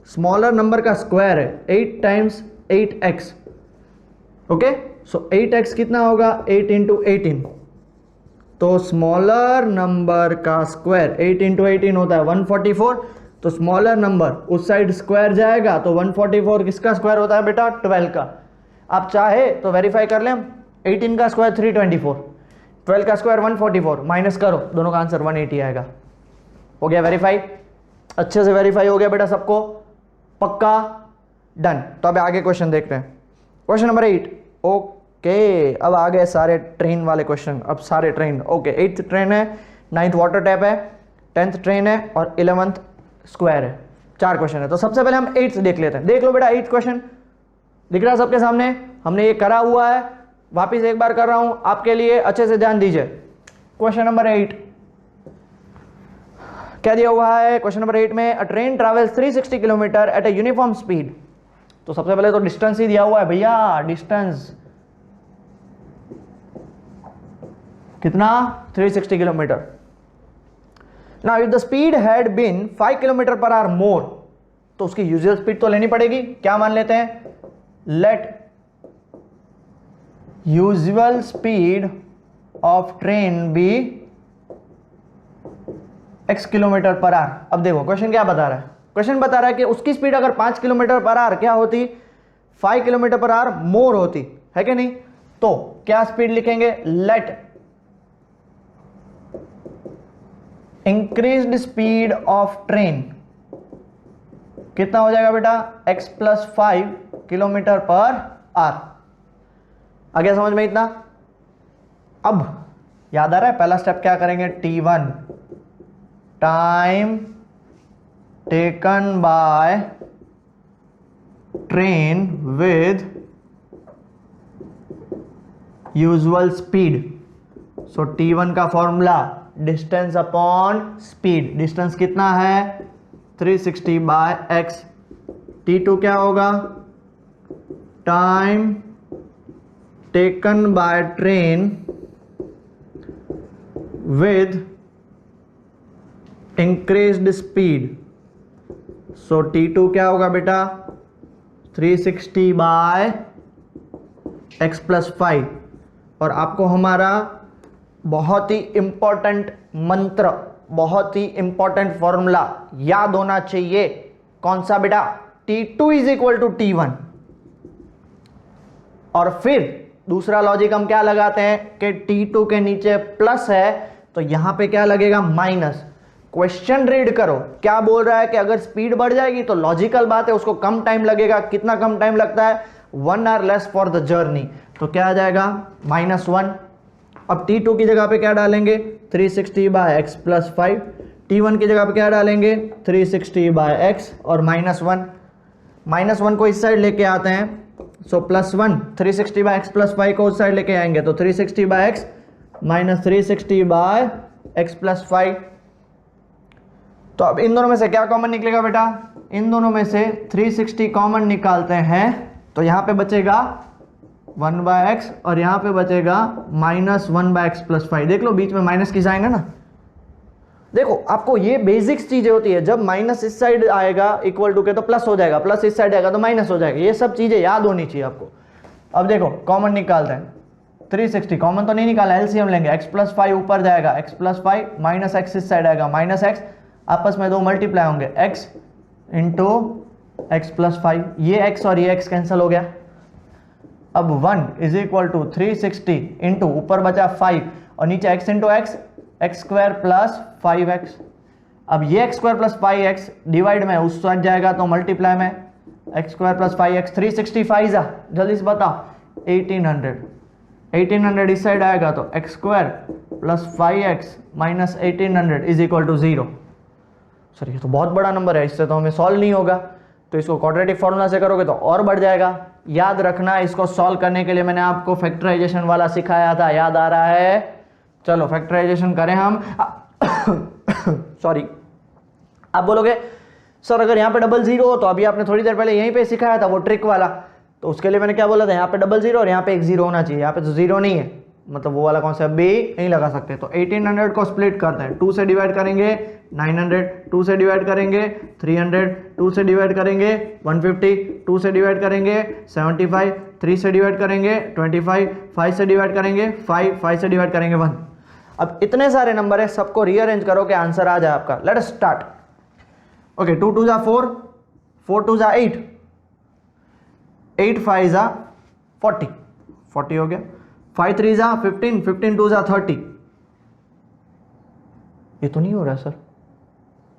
[SPEAKER 1] स्मॉलर नंबर का स्क्वायर है 8 टाइम्स 8x। ओके, सो 8x कितना होगा? 8 इंटू 18। तो स्मॉलर नंबर का स्क्वायर 8 इंटू 18 होता है 144। तो स्मॉलर नंबर उस साइड स्क्वायर जाएगा, तो 144 किसका स्क्वायर होता है बेटा? 12 का। आप चाहे तो वेरीफाई कर लें, 18 का स्क्वायर 324, 12 का स्क्वायर 144, माइनस करो, दोनों का आंसर 180 आएगा। हो गया वेरीफाई? अच्छे से वेरीफाई हो गया बेटा सबको? पक्का? डन। तो अब आगे क्वेश्चन देखते हैं, क्वेश्चन नंबर 8। ओके, अब आ गए सारे ट्रेन वाले क्वेश्चन। अब सारे ट्रेन, ओके, 8th ट्रेन है, 9th वाटर टैप है, 10th ट्रेन है और 11th स्क्वायर है। 4 क्वेश्चन है। तो सबसे पहले हम 8th देख लेते हैं। देख लो बेटा 8th क्वेश्चन दिख रहा है सबके सामने, हमने ये करा हुआ है, वापिस एक बार कर रहा हूं आपके लिए, अच्छे से ध्यान दीजिए। क्वेश्चन नंबर 8 क्या दिया हुआ है? क्वेश्चन नंबर 8 में, अ train travels 360 kilometre at a uniform speed. तो सबसे पहले तो डिस्टेंस ही दिया हुआ है भैया, डिस्टेंस कितना 360 kilometre. Now if the speed had been 5 kilometre per hour more, तो उसकी यूजुअल स्पीड तो लेनी पड़ेगी। क्या मान लेते हैं, let usual speed of train be x kilometre per hour. अब देखो क्वेश्चन क्या बता रहा है, क्वेश्चन बता रहा है कि उसकी स्पीड अगर 5 किलोमीटर पर आवर क्या होती, 5 किलोमीटर पर आवर मोर होती है कि नहीं। तो क्या स्पीड लिखेंगे, let increased speed of train कितना हो जाएगा बेटा, x plus 5 kilometre per hour. आ गया समझ में इतना। अब याद आ रहा है पहला स्टेप क्या करेंगे, t1 time taken by train with usual speed. So t1 का formula distance upon speed, distance कितना है 360 बाय x। t2 क्या होगा, time taken by train with increased speed. So t2 क्या होगा बेटा 360 बाय x प्लस 5। और आपको हमारा बहुत ही इंपॉर्टेंट मंत्र, बहुत ही इंपॉर्टेंट फॉर्मूला याद होना चाहिए। कौन सा बेटा, t2 is equal to t1। और फिर दूसरा लॉजिक हम क्या लगाते हैं कि t2 के नीचे प्लस है तो यहां पे क्या लगेगा, माइनस। क्वेश्चन रीड करो, क्या बोल रहा है कि अगर स्पीड बढ़ जाएगी तो लॉजिकल बात है उसको कम टाइम लगेगा। कितना कम टाइम लगता है, 1 our less for the journey. तो क्या आ जाएगा -1। अब t2 की जगह पे क्या डालेंगे, 360 बाय x प्लस 5। t1 की जगह पे क्या डालेंगे, 360 बाय x और -1। -1 को इस साइड लेके आते हैं, सो +1 360 बाय x प्लस 5 को उस साइड लेके आएंगे तो 360 by x minus 360 by x plus 5। तो अब इन दोनों में से क्या कॉमन निकलेगा बेटा, इन दोनों में से 360 कॉमन निकालते हैं तो यहां पे बचेगा 1 बाय x और यहां पे बचेगा -1 बाय x प्लस 5। देख लो बीच में माइनस की साइन है ना। देखो आपको ये बेसिक्स चीजें होती है, जब माइनस इस साइड आएगा इक्वल टू के तो प्लस हो जाएगा, प्लस इस साइड आएगा तो माइनस हो जाएगा। ये सब चीजें याद होनी चाहिए आपको। अब देखो कॉमन निकालते हैं, 360 कॉमन तो नहीं निकाला, एलसीएम लेंगे। x प्लस 5 ऊपर जाएगा, x प्लस 5 माइनस x इस साइड आएगा, माइनस x आपस में दो मल्टीप्लाई होंगे, x इंटू एक्स प्लस 5। ये x और ये x कैंसिल हो गया। अब 1 इज इक्वल टू 360 इंटू ऊपर बचा 5 और नीचे x into x square plus 5x। अब ये x square plus 5x divide में उस साइड जाएगा तो मल्टीप्लाई में x स्क्वायर प्लस 5x। 365 जा जल्दी से बताओ 1800। 1800 इस साइड आएगा तो x square plus 5x minus 1800 is equal to 0। Sir ये तो बहुत बड़ा नंबर है, इससे तो हमें सॉल्व नहीं होगा। तो इसको क्वाड्रेटिक फॉर्मूला से करोगे तो और बढ़ जाएगा। याद रखना, इसको सॉल्व करने के लिए मैंने आपको फैक्टराइजेशन वाला सिखाया था, याद आ रहा है। चलो फैक्टराइजेशन करें हम। सॉरी, आप बोलोगे सर अगर यहाँ पे 00 हो तो अभी आपने थोड़ी देर पहले यहीं पे सिखाया था वो ट्रिक वाला, तो उसके लिए मैंने क्या बोला था, यहाँ पे 00 और यहाँ पे एक 0 होना चाहिए। यहाँ पे तो 0 नहीं है, मतलब वो वाला कॉन्सेप्ट भी नहीं लगा सकते। तो 1800 को स्प्लिट करते हैं, 2 से डिवाइड करेंगे 900, 2 से डिवाइड करेंगे 300, 2 से डिवाइड करेंगे 150, 2 से डिवाइड करेंगे 75, 3 से डिवाइड करेंगे 25, 5 से डिवाइड करेंगे 5 से डिवाइड करेंगे 1। अब इतने सारे नंबर है, सबको रीअरेंज करो कि आंसर आ जाए आपका। Late us start. ओके, 2 2 जा 4, 4 2 जा 8, 8 5 जा 40, 40 हो गया। 5 3 जा 15, 15 2 जा 30। ये तो नहीं हो रहा सर।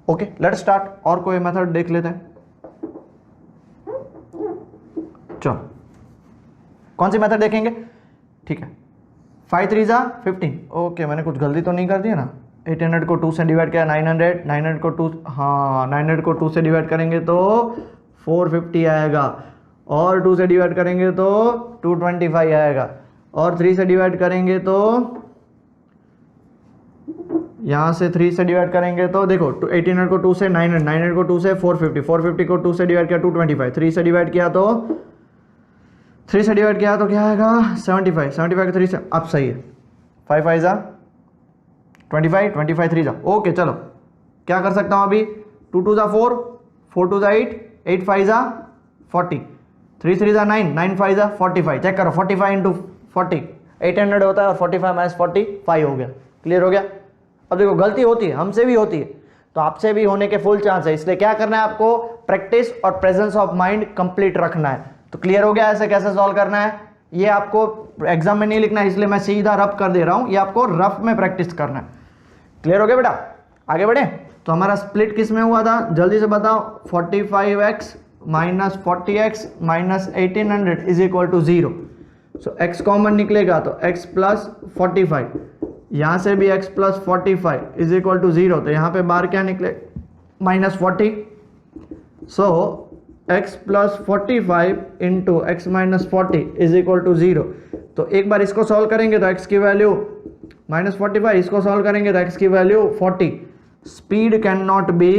[SPEAKER 1] ओके लेट स्टार्ट, और कोई मेथड देख लेते हैं। चलो कौन सी मेथड देखेंगे, ठीक है। 5 3 जा 15। ओके मैंने कुछ गलती तो नहीं कर दिया ना। 800 को 2 से डिवाइड किया 900, 900 को 2, हाँ 900 को 2 से डिवाइड करेंगे तो 450 आएगा, और 2 से डिवाइड करेंगे तो 225 आएगा, और 3 से डिवाइड करेंगे तो यहाँ से 3 से डिवाइड करेंगे तो देखो 1800 को 2 से 900, 900 को 2 से 450, 450 को 2 से डिवाइड किया 225, 3 से डिवाइड किया तो 3 से डिवाइड किया तो क्या आएगा 75, 75 को 3 से। अब सही है, 5 5 जा 25, 25 3 जा। ओके चलो क्या कर सकता हूँ अभी, 2 2 जा 4, 4 2 जा 8, 8 5 जा 40, 3 3 जा 9, 9 5 जा 45। चेक करो 45 इंटू 40 800 होता है और 45 माइनस 45 हो गया। क्लियर हो गया। अब देखो गलती होती है, हमसे भी होती है, तो आपसे भी होने के फुल चांस है, इसलिए क्या करना है आपको, प्रैक्टिस और प्रेजेंस ऑफ माइंड कंप्लीट रखना है। तो क्लियर हो गया ऐसे कैसे सॉल्व करना है। ये आपको एग्जाम में नहीं लिखना है, इसलिए मैं सीधा रफ कर दे रहा हूं, ये आपको रफ में प्रैक्टिस करना है। क्लियर हो गया बेटा, आगे बढ़े। तो हमारा स्प्लिट किस में हुआ था, जल्दी से बताओ। 45x minus 40x minus 1800 is equal to 0। So x common निकलेगा तो x प्लस 45, यहां से भी x plus 45 is equal to 0, तो यहां पे बार क्या निकले, minus 40। So x plus 45 into x minus 40 is equal to 0। तो एक बार इसको सॉल्व करेंगे तो x की वैल्यू माइनस 45, इसको सॉल्व करेंगे तो x की value 40। Speed can not be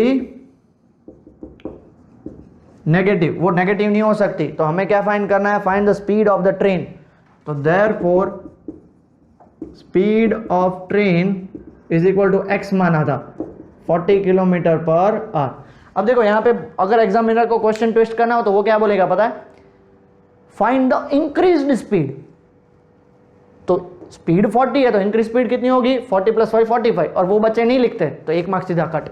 [SPEAKER 1] negative, वो नेगेटिव नहीं हो सकती, तो हमें क्या फाइंड करना है, find the speed of the train. तो therefore speed of train is equal to x माना था 40 किलोमीटर पर आवर। अब देखो यहां पे अगर एग्जामिनर को क्वेश्चन ट्विस्ट करना हो तो वो क्या बोलेगा पता है, फाइंड द इंक्रीज्ड स्पीड। तो स्पीड 40 है तो इंक्रीज स्पीड कितनी होगी, 40 प्लस 5 45, और वो बच्चे नहीं लिखते तो 1 मार्क्स सीधा कट।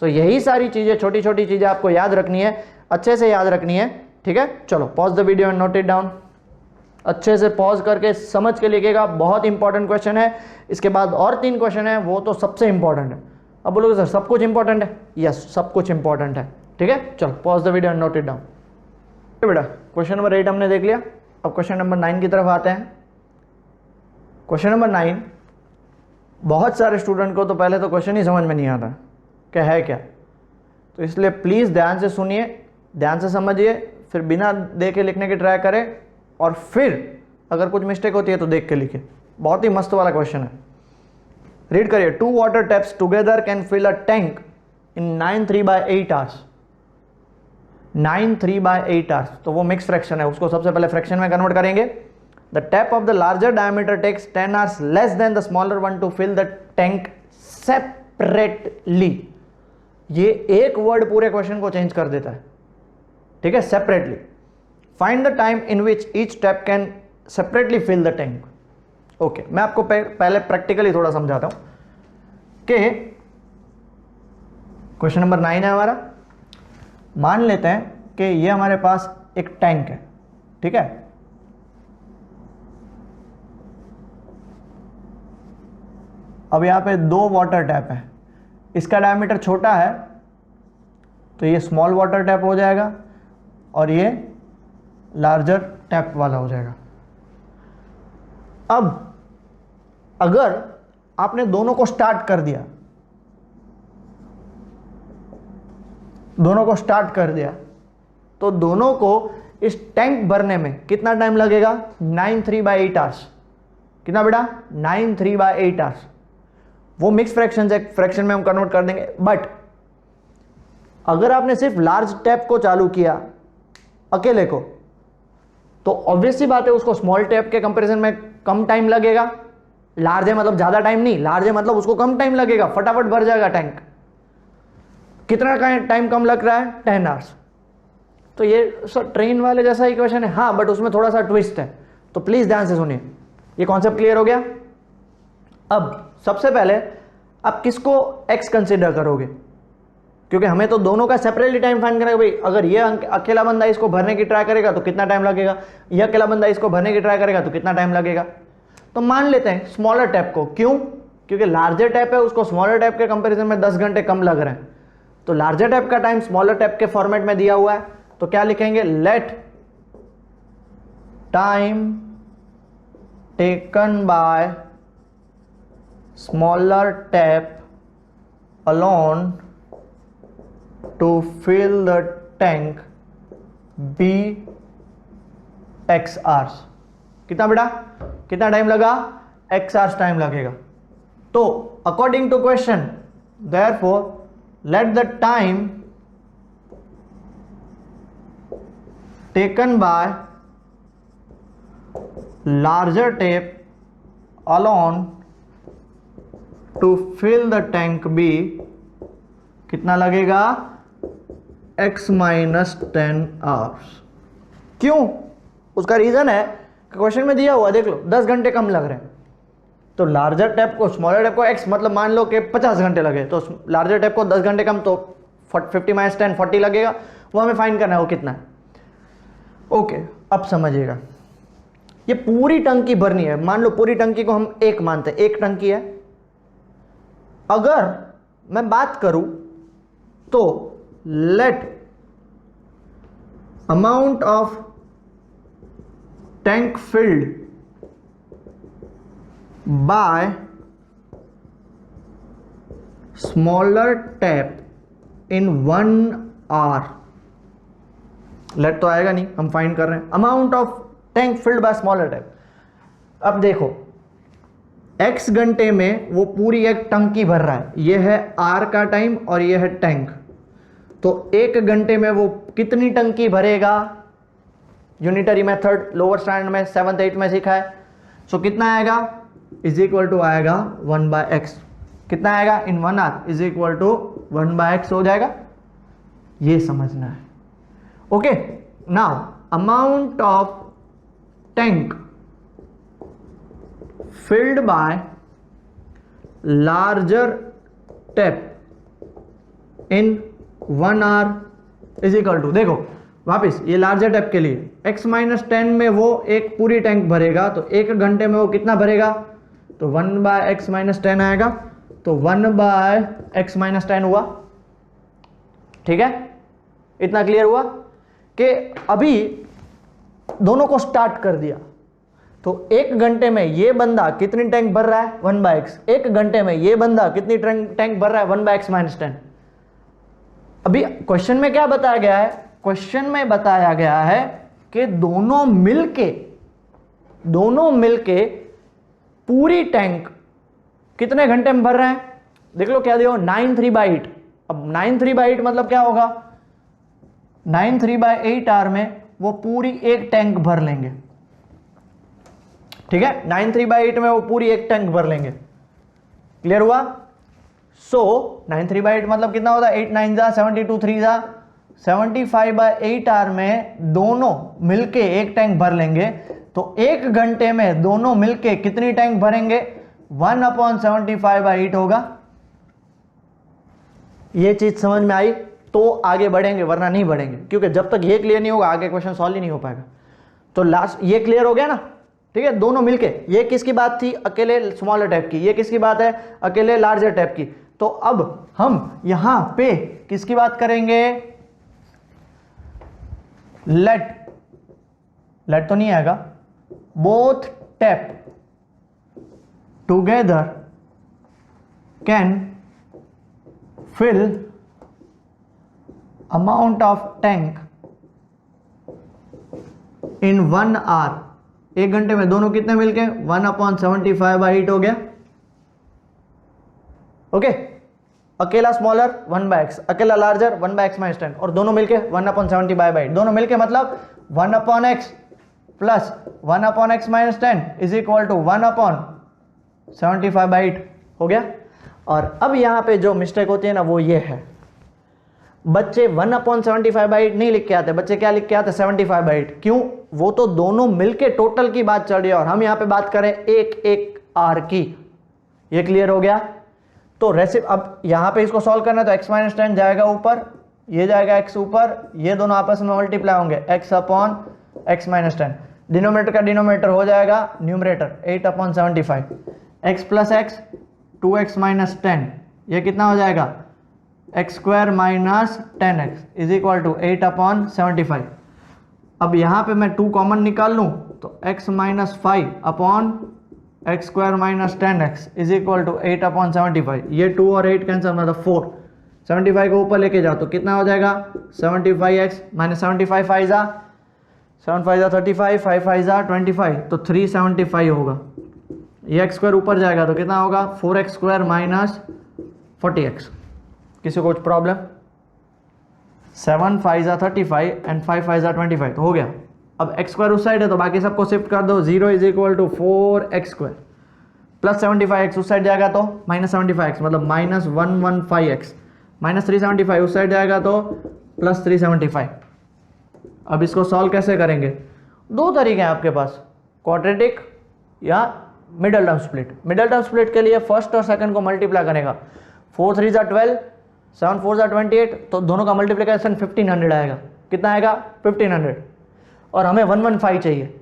[SPEAKER 1] सो यही सारी चीजें, छोटी छोटी चीजें आपको याद रखनी है, अच्छे से याद रखनी है। ठीक है, चलो pause the video and note it down. अच्छे से पॉज करके समझ के लिखिएगा, बहुत इंपॉर्टेंट क्वेश्चन है। इसके बाद और 3 क्वेश्चन है, वो तो सबसे इंपॉर्टेंट है। अब बोलोगे सर सब कुछ इंपॉर्टेंट है, यस सब कुछ इंपॉर्टेंट है। ठीक है, चलो pause the video and note it down. बेटा क्वेश्चन नंबर 8 हमने देख लिया, अब क्वेश्चन नंबर 9 की तरफ आते हैं। क्वेश्चन नंबर 9, बहुत सारे स्टूडेंट को तो पहले तो क्वेश्चन ही समझ में नहीं आता क्या है क्या, तो इसलिए प्लीज़ ध्यान से सुनिए, ध्यान से समझिए, फिर बिना देखे लिखने की ट्राई करें, और फिर अगर कुछ मिस्टेक होती है तो देख के लिखिए। बहुत ही मस्त वाला क्वेश्चन है, रीड करिए। 2 water taps together can fill a tank in 9 3/8 hours. 9 3/8 hours, तो वो मिक्स फ्रैक्शन है, उसको सबसे पहले फ्रैक्शन में कन्वर्ट करेंगे। The tap of the larger diameter takes 10 hours less than the smaller one to fill the tank separately. ये एक वर्ड पूरे क्वेश्चन को चेंज कर देता है। ठीक है, separately. Find the time in which each tap can separately fill the tank. Okay, मैं आपको पहले प्रैक्टिकली थोड़ा समझाता हूं कि क्वेश्चन नंबर 9 है हमारा। मान लेते हैं कि ये हमारे पास एक टैंक है, ठीक है। अब यहां पे 2 वाटर टैप है, इसका डायमीटर छोटा है तो ये स्मॉल वाटर टैप हो जाएगा और ये लार्जर टैप वाला हो जाएगा। अब अगर आपने दोनों को स्टार्ट कर दिया, तो दोनों को इस टैंक भरने में कितना टाइम लगेगा, 9 3/8 आवर्स। कितना बेटा, 9 3/8 आवर्स। वो मिक्स फ्रैक्शन है, फ्रैक्शन में हम कन्वर्ट कर देंगे। बट अगर आपने सिर्फ लार्ज टैप को चालू किया अकेले को, तो ऑब्वियस सी बात है उसको स्मॉल टैप के कंपैरिजन में कम टाइम लगेगा। लार्ज है मतलब ज्यादा टाइम नहीं, लार्ज है मतलब उसको कम टाइम लगेगा, फटाफट भर जाएगा टैंक। कितना टाइम कम लग रहा है, 10 आवर्स। तो ये सर ट्रेन वाले जैसा ही क्वेश्चन है, हाँ, बट उसमें थोड़ा सा ट्विस्ट है, तो प्लीज ध्यान से सुनिए। ये कॉन्सेप्ट क्लियर हो गया। अब सबसे पहले आप किसको x कंसिडर करोगे, क्योंकि हमें तो दोनों का सेपरेटली टाइम फाइंड करना है। भाई अगर ये अकेला बंदा इसको भरने की ट्राई करेगा तो कितना टाइम लगेगा, ये अकेला बंदा इसको भरने की ट्राई करेगा तो कितना टाइम लगेगा। तो मान लेते हैं स्मॉलर टैप को, क्यों, क्योंकि लार्जर टैप है, उसको स्मॉलर टैप के कंपैरिजन में 10 घंटे कम लग रहे हैं। तो लार्जर टैप का टाइम स्मॉलर टैप के फॉर्मेट में दिया हुआ है, तो क्या लिखेंगे, let time taken by smaller tap alone to fill the tank be x hours। कितना बेटा, कितना टाइम लगा, x hours टाइम लगेगा। तो according to question, therefore let the time taken by larger tape alone to fill the tank be कितना लगेगा, x minus 10 hours. क्यों? उसका रीजन है कि क्वेश्चन में दिया हुआ, देख लो 10 घंटे कम लग रहे हैं, तो लार्जर टैप को स्मॉलर टैप को x मतलब मान लो कि 50 घंटे लगे, तो लार्जर टैप को 10 घंटे कम, तो 50 माइनस 10 40 लगेगा, वो हमें फाइंड करना है वो कितना है। ओके, अब समझिएगा, ये पूरी टंकी भरनी है, मान लो पूरी टंकी को हम एक मानते हैं, एक टंकी है। अगर मैं बात करूं तो let amount of tank filled by smaller tap in 1 hour, let तो आएगा नहीं, हम फाइंड कर रहे हैं amount of tank filled by smaller tap. अब देखो x घंटे में वो पूरी एक टंकी भर रहा है, ये है r का टाइम और ये है टैंक, तो एक घंटे में वो कितनी टंकी भरेगा, यूनिटरी मेथड लोअर स्टैंडर्ड में 7th 8th में सीखा है। सो कितना आएगा, इज इक्वल टू आएगा 1/x, कितना आएगा in 1 hour is equal to 1/x हो जाएगा, ये समझना है। Okay, now amount of tank filled by larger tap in 1 hour is equal to, देखो वापस ये लार्जर टैप के लिए x माइनस 10 में वो एक पूरी टैंक भरेगा, तो एक घंटे में वो कितना भरेगा, तो 1/x माइनस 10 आएगा, तो 1/x माइनस 10 हुआ। ठीक है, इतना क्लियर हुआ कि अभी दोनों को स्टार्ट कर दिया, तो एक घंटे में ये बंदा कितनी टैंक भर रहा है 1/x, एक घंटे में ये बंदा कितनी टैंक भर रहा है 1/x माइनस 10। अभी क्वेश्चन में क्या बताया गया है, क्वेश्चन में बताया गया है कि दोनों मिलके पूरी टैंक कितने घंटे में भर रहे हैं, देख लो क्या दिया 9/3/8। अब 9/3/8 मतलब क्या होगा, 9/3/8 आवर में वो पूरी एक टैंक भर लेंगे। ठीक है, 9/3/8 में वो पूरी एक टैंक भर लेंगे। क्लियर हुआ? सो 9/3/8 मतलब कितना होता है, 8 9 जा 72 3 जा 75/8 आवर में दोनों मिलके एक टैंक भर लेंगे, तो एक घंटे में दोनों मिलके कितनी टैंक भरेंगे, 1/75/8 होगा। ये चीज समझ में आई तो आगे बढ़ेंगे, वरना नहीं बढ़ेंगे, क्योंकि जब तक ये क्लियर नहीं होगा आगे क्वेश्चन सॉल्व ही नहीं हो पाएगा। तो लास्ट ये क्लियर हो गया ना, ठीक है, दोनों मिलके, ये किसकी बात थी, अकेले स्मॉलर टैप की, ये किसकी बात है, अकेले लार्जर टैप की। तो अब हम यहां पे किसकी बात करेंगे, लेट तो नहीं आएगा, both tap together can fill amount of tank in 1 hour. एक घंटे में दोनों कितने मिलके 1/75/8 हो गया। ओके, अकेला स्मॉलर 1/x, अकेला लार्जर 1/x माइनस 10, और दोनों मिलके 1/75/8, दोनों मिलके मतलब 1/x plus 1/x minus 10 is equal to 1/75/8 हो गया। और अब यहां पे जो मिस्टेक होती है ना वो ये है, बच्चे 1/75/8 नहीं लिख के आते, बच्चे क्या लिख के आते 75/8। क्यों? वो तो दोनों मिलके टोटल की बात चल रही है और हम यहां पे बात करें एक आर की। ये क्लियर हो गया? तो अब यहां पे इसको सॉल्व करना है, तो x माइनस 10 जाएगा ऊपर, ये जाएगा x ऊपर, ये दोनों आपस में मल्टीप्लाई होंगे x/x माइनस 10, डिनोमिनेटर का डिनोमिनेटर हो जाएगा numerator 8/75, x plus x 2x minus 10, ये कितना हो जाएगा x² minus 10x is equal to 8/75। अब यहां पे मैं 2 कॉमन निकाल लूं तो x minus 5/x² minus 10x is equal to 8/75। ये 2 और 8 कैंसिल मतलब 4, 75 को ऊपर लेके जाओ तो कितना हो जाएगा 75x माइनस 75 5 जा 7 5 जा 35, 5 5 जा 25, तो 375 होगा। ये x² ऊपर जाएगा तो कितना होगा 4x² माइनस 40x। किसी को कुछ प्रॉब्लम? 7 5 जा 35 एंड 5 5 जा 25, तो हो गया। अब x² उस साइड है तो बाकी सबको शिफ्ट कर दो, 0 is equal to 4x²। Plus 75x उस साइड जाएगा तो माइनस 75x, मतलब माइनस 115x, माइनस 375 उस साइड जाएगा तो प्लस 375। अब इसको सॉल्व कैसे करेंगे? दो तरीके हैं आपके पास, क्वाड्रेटिक या middle term split. Middle term split के लिए फर्स्ट और सेकंड को मल्टीप्लाई करेगा, 4 3 जा 12, 7 4 जा 28, तो दोनों का मल्टीप्लिकेशन 1500 आएगा। कितना आएगा? 1500। और हमें 115 चाहिए,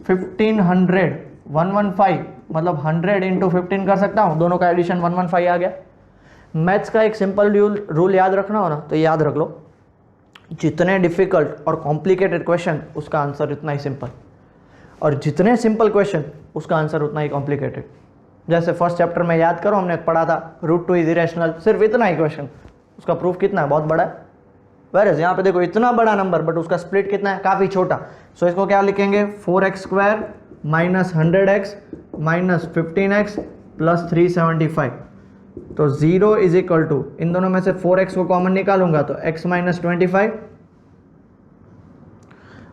[SPEAKER 1] 1500 115 मतलब 100 इंटू 15 कर सकता हूँ, दोनों का एडिशन 115 आ गया। मैथ्स का एक सिंपल रूल याद रखना हो ना, तो याद रख लो, जितने डिफिकल्ट और कॉम्प्लिकेटेड क्वेश्चन उसका आंसर इतना ही सिंपल, और जितने सिंपल क्वेश्चन उसका आंसर उतना ही कॉम्प्लिकेटेड। जैसे फर्स्ट चैप्टर में याद करो, हमने पढ़ा था √2 इज इरेशनल, सिर्फ इतना ही क्वेश्चन, उसका प्रूफ कितना है? बहुत बड़ा है। वेरएज यहाँ पे देखो इतना बड़ा नंबर, बट उसका स्प्लिट कितना है? काफ़ी छोटा। सो इसको क्या लिखेंगे? 4x² minus 100x minus 15x plus 375। तो 0 इज इक्वल टू, इन दोनों में से 4x को कॉमन निकालूंगा तो x माइनस 25,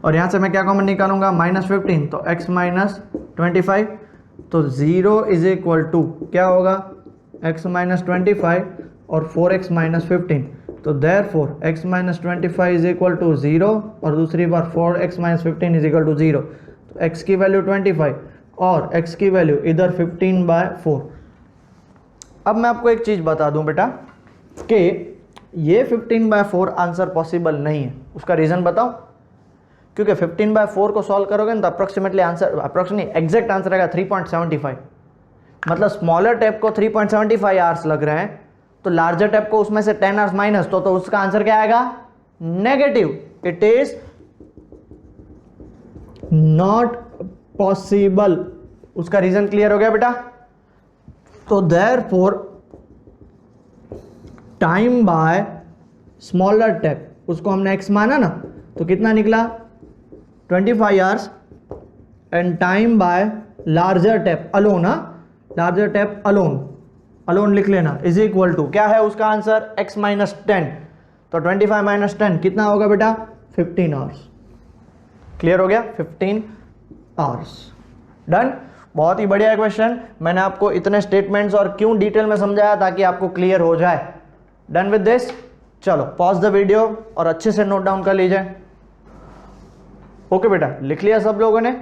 [SPEAKER 1] और यहाँ से मैं क्या कॉमन निकालूंगा? माइनस 15, तो x माइनस 25। तो 0 इज इक्वल टू क्या होगा? x माइनस 25 और 4x माइनस 15। तो therefore x minus 25 is equal to 0, और दूसरी बार 4x minus 15 is equal to 0। तो x की वैल्यू 25 और x की वैल्यू इधर 15/4। अब मैं आपको एक चीज़ बता दूं बेटा कि ये 15/4 आंसर पॉसिबल नहीं है। उसका रीज़न बताओ? क्योंकि 15/4 को सॉल्व करोगे ना तो approximately answer, approximately exact answer आएगा 3.75। मतलब स्मॉलर टैप को 3.75 आवर्स लग रहे हैं, तो लार्जर टैप को उसमें से 10 आवर्स माइनस, तो उसका आंसर क्या आएगा? Negative. It is not possible. उसका रीजन क्लियर हो गया बेटा? तो therefore time by smaller tap, उसको हमने x माना ना, तो कितना निकला? 25 hours. And time by larger tap alone, larger tap alone लिख लेना, इज इक्वल टू क्या है उसका आंसर? x minus 10। तो 25 माइनस 10 कितना होगा बेटा? 15 आवर्स। क्लियर हो गया? 15 आवर्स। डन। बहुत ही बढ़िया क्वेश्चन। मैंने आपको इतने स्टेटमेंट्स और क्यों डिटेल में समझाया ताकि आपको क्लियर हो जाए। Done with this. चलो पॉज द वीडियो और अच्छे से नोट डाउन कर लीजिए। ओके बेटा, लिख लिया सब लोगों ने?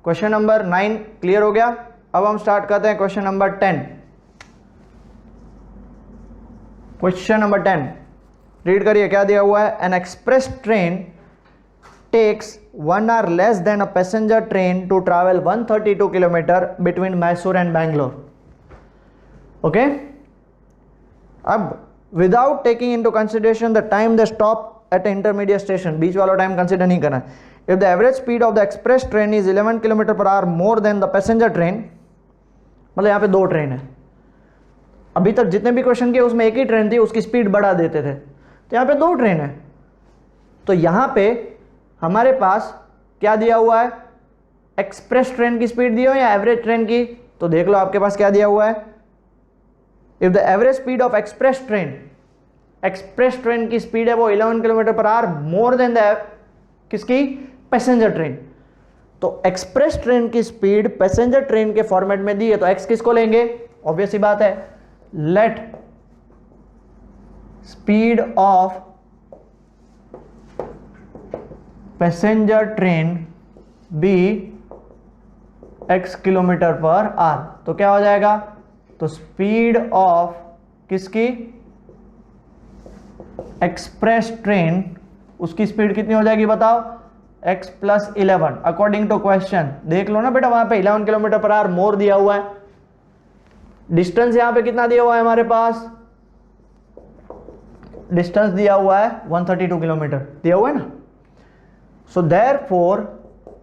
[SPEAKER 1] क्वेश्चन नंबर 9 क्लियर हो गया। अब हम स्टार्ट करते हैं question number 10। Question number 10 read करिए, क्या दिया हुआ है? N express train takes 1 hour less than a passenger train to travel 132 km between Mysore and Bangalore. Okay? अब without taking into consideration the time they stop at an intermediate station, बीच वाला time consider नहीं करना है. If the average speed of the express train is 11 km/h more than the passenger train, मतलब यहाँ पे दो train है, अभी तक जितने भी क्वेश्चन किए उसमें एक ही ट्रेन थी, उसकी स्पीड बढ़ा देते थे, तो यहाँ पे दो ट्रेन है, तो यहाँ पे हमारे पास क्या दिया हुआ है? एक्सप्रेस ट्रेन की स्पीड दी हो या एवरेज ट्रेन की? तो देख लो आपके पास क्या दिया हुआ है। If the average speed of express train की स्पीड है वो 11 km/h मोर देन द किसकी? Passenger train. तो एक्सप्रेस ट्रेन की स्पीड पैसेंजर ट्रेन के फॉर्मेट में दी है, तो एक्स किसको लेंगे? ऑब्वियस ही बात है, let speed of passenger train be x km/h। तो क्या हो जाएगा? तो स्पीड ऑफ किसकी? एक्सप्रेस ट्रेन, उसकी स्पीड कितनी हो जाएगी बताओ? x + 11 according to question. देख लो ना बेटा, वहां पे 11 km/h मोर दिया हुआ है। डिस्टेंस यहां पे कितना दिया हुआ है हमारे पास? डिस्टेंस दिया हुआ है 132 किलोमीटर दिया हुआ है ना। सो देयरफॉर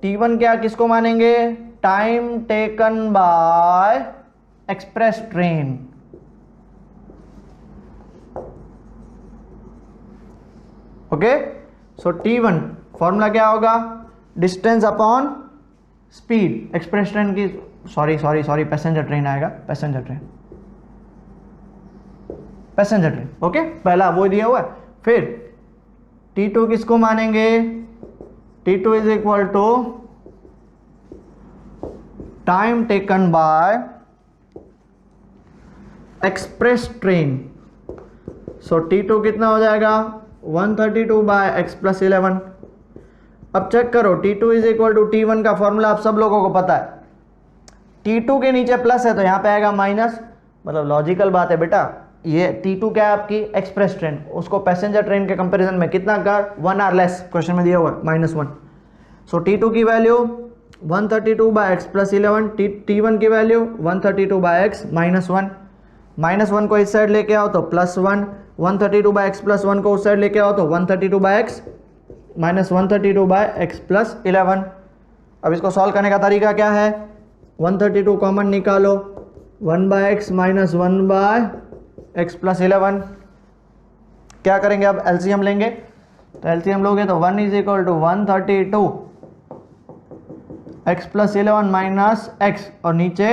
[SPEAKER 1] T1 क्या किसको मानेंगे? Time taken by express train. Okay, so T1 formula क्या होगा? Distance upon speed. Express train की सॉरी पैसेंजर ट्रेन आएगा, पैसेंजर ट्रेन। ओके, पहला वो दिया हुआ है। फिर T2 किसको मानेंगे? T2 is equal to time taken by express train. So T2 कितना हो जाएगा 132 बाय एक्स प्लस 11। अब चेक करो T2 is equal to T1 का फॉर्मूला आप सब लोगों को पता है, T2 के नीचे प्लस है तो यहाँ पे आएगा माइनस, मतलब लॉजिकल बात है बेटा। ये T2 क्या है आपकी एक्सप्रेस ट्रेन, उसको पैसेंजर ट्रेन के कंपैरिजन में कितना कर 1 आवर लेस, क्वेश्चन में दिया हुआ है -1। सो T2 की value 132 by x plus 11, T1 की वैल्यू 132 बाय एक्स -1। -1 को इस साइड लेके आओ तो +1, 132 बाय एक्स प्लस 1 को उस साइड लेके आओ तो 132 by x -132 by x plus 11। अब इसको सॉल्व करने का तरीका क्या है, 132 कॉमन निकालो, 1 by x minus 1 by x plus 11। क्या करेंगे अब एलसीएम लेंगे, तो एलसीएम लोगे तो 1 is equal to 132 x plus 11 minus x और नीचे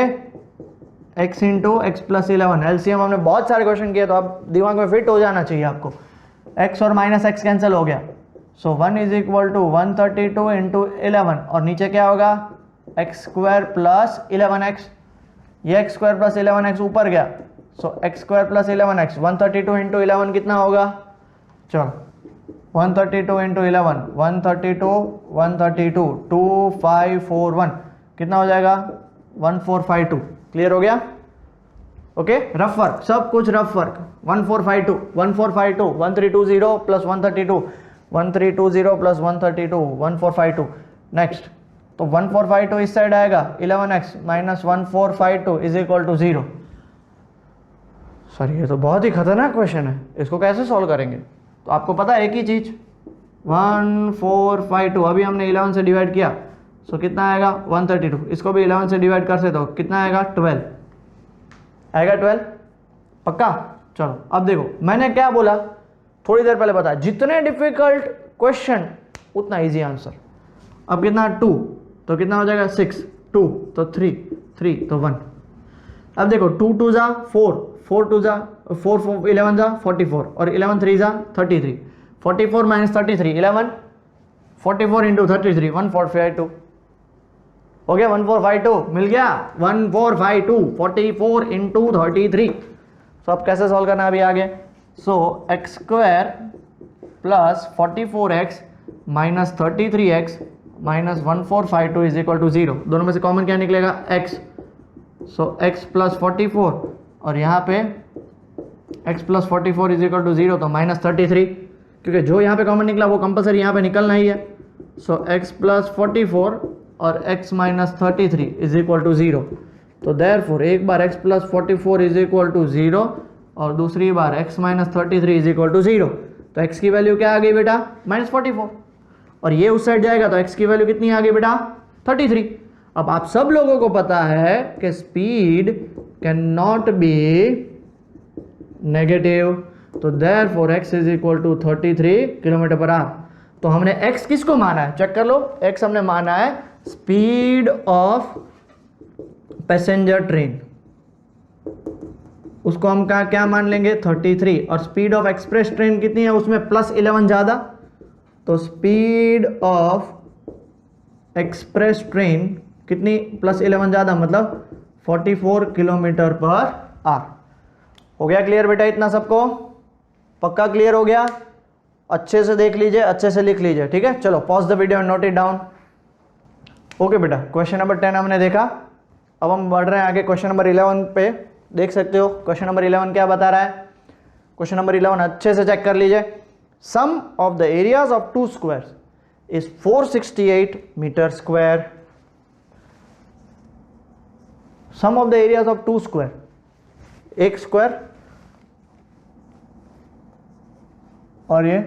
[SPEAKER 1] x into x plus 11। LCM हमने बहुत सारे क्वेश्चन किए तो अब दिमाग में फिट हो जाना चाहिए आपको। x और माइनस एक्स कैंसिल हो गया, सो 1 इज इक्वल टू 132 इंटू 11 और नीचे क्या होगा एक्स स्क्वायर प्लस 11x। ये एक्स स्क्वायर प्लस 11x ऊपर गया, so x square plus 11x 132 into 11 कितना होगा, चलो 132 इंटू 11 132 2541 कितना हो जाएगा 1452। क्लियर हो गया, ओके। रफ वर्क, सब कुछ rough work. 1452 1320 plus 132 1320 plus 132 1452। Next तो 1452 इस साइड आएगा 11x minus 1452 is equal to 0। Sir ये तो बहुत ही खतरनाक क्वेश्चन है, इसको कैसे सॉल्व करेंगे। तो आपको पता है एक ही चीज 1452 अभी हमने 11 से डिवाइड किया, सो कितना आएगा 132। इसको भी 11 से डिवाइड कर से तो कितना आएगा 12 आएगा 12 पक्का। चलो अब देखो मैंने क्या बोला थोड़ी देर पहले बताया, जितने डिफिकल्ट क्वेश्चन उतना इजी आंसर। अब कितना 2 तो कितना हो जाएगा 6, 2 तो 3, 3 तो 1। अब देखो 2 2 जा 4, 4 2 जा 4 11 जा 44 और 11 3 जा 33, 44 माइनस 33 11, 44 इंटू 33 1452 हो गया 1452 मिल गया 1452 44 इंटू 33। सो अब कैसे सॉल्व करना है अभी आगे। So x square plus 44x minus 33x minus 1452 is equal to 0। दोनों में से कॉमन क्या निकलेगा x। सो x प्लस 44 और यहाँ पे x plus 44 is equal to 0 तो माइनस 33, क्योंकि जो यहाँ पे कॉमन निकला वो कंपलसरी यहाँ पे निकलना ही है। सो x प्लस 44 और x minus 33 is equal to 0। तो देयरफॉर एक बार x plus 44 is equal to 0 और दूसरी बार x minus 33 is equal to 0। तो x की वैल्यू क्या आ गई बेटा -44 और ये उस साइड जाएगा तो x की वैल्यू कितनी आ गई बेटा 33। अब आप सब लोगों को पता है कि speed can not be negative, तो therefore x is equal to 33 kilometre per hour. तो हमने x किसको माना है चेक कर लो, x हमने माना है स्पीड ऑफ पैसेंजर ट्रेन, उसको हम क्या मान लेंगे 33। और स्पीड ऑफ एक्सप्रेस ट्रेन कितनी है उसमें +11 ज्यादा, तो स्पीड ऑफ एक्सप्रेस ट्रेन कितनी +11 ज्यादा मतलब 44 किलोमीटर पर आवर। हो गया क्लियर बेटा इतना सबको, पक्का क्लियर हो गया। अच्छे से देख लीजिए, अच्छे से लिख लीजिए, ठीक है। चलो pause the video and note it down. Okay बेटा क्वेश्चन नंबर 10 हमने देखा, अब हम बढ़ रहे हैं आगे क्वेश्चन नंबर 11 पे। देख सकते हो क्वेश्चन नंबर 11 क्या बता रहा है। क्वेश्चन नंबर 11 अच्छे से चेक कर लीजिए। Sum of the areas of 2 squares is 468 metre square. Sum of the areas of 2 square, एक स्क्वायर और ये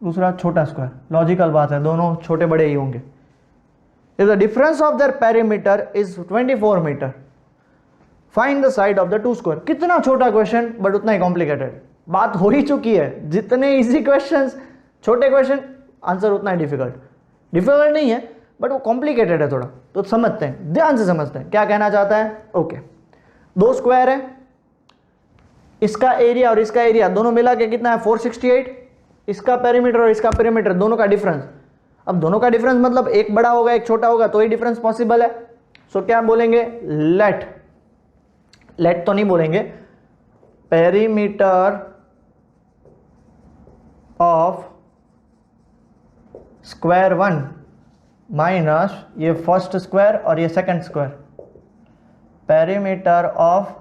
[SPEAKER 1] दूसरा छोटा स्क्वायर, लॉजिकल बात है दोनों छोटे बड़े ही होंगे। If the difference of their perimeter is 24 metre find the side of the 2 square. कितना छोटा क्वेश्चन बट उतना ही कॉम्प्लिकेटेड, बात हो ही चुकी है। जितने इजी क्वेश्चंस छोटे क्वेश्चन आंसर उतना ही डिफिकल्ट नहीं है बट वो कॉम्प्लिकेटेड है थोड़ा, तो समझते हैं, ध्यान से समझते हैं क्या कहना चाहता है। ओके 2 स्क्वायर है, इसका एरिया और इसका एरिया दोनों मिला के कितना है 468, इसका पेरीमीटर और इसका पेरीमीटर दोनों का डिफरेंस। अब दोनों का डिफरेंस मतलब एक बड़ा होगा एक छोटा होगा तो ही डिफरेंस पॉसिबल है। सो क्या बोलेंगे, लेट तो नहीं बोलेंगे, पेरीमीटर ऑफ स्क्वायर 1 माइनस ये फर्स्ट स्क्वायर और ये second square, perimeter of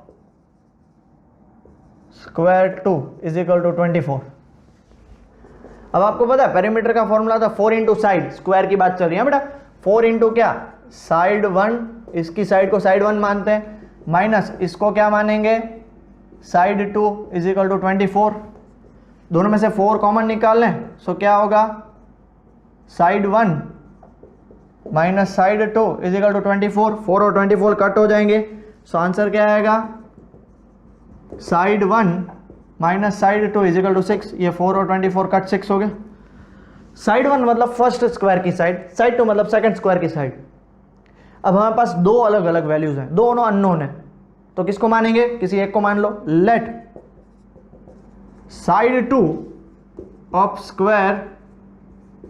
[SPEAKER 1] square 2 is equal to 24। अब आपको पता है पेरीमीटर का फॉर्मूला था 4 इंटू साइड, स्क्वायर की बात चल रही है बेटा, 4 इंटू क्या, साइड 1, इसकी साइड को साइड 1 मानते हैं, माइनस इसको क्या मानेंगे, साइड 2 इज इक्वल टू 24। दोनों में से 4 कॉमन निकाल लें, सो क्या होगा, side 1 minus side 2 is equal to 24। 4 और 24 कट हो जाएंगे, सो आंसर क्या आएगा, side 1 minus side 2 is equal to 6। ये 4 और 24 कट 6 हो गए। साइड 1 मतलब फर्स्ट स्क्वायर की साइड, साइड 2 मतलब सेकंड स्क्वायर की साइड। अब हमारे पास दो अलग अलग वैल्यूज हैं, दोनों अननोन है, तो किसको मानेंगे, किसी एक को मान लो। Let side 2 of square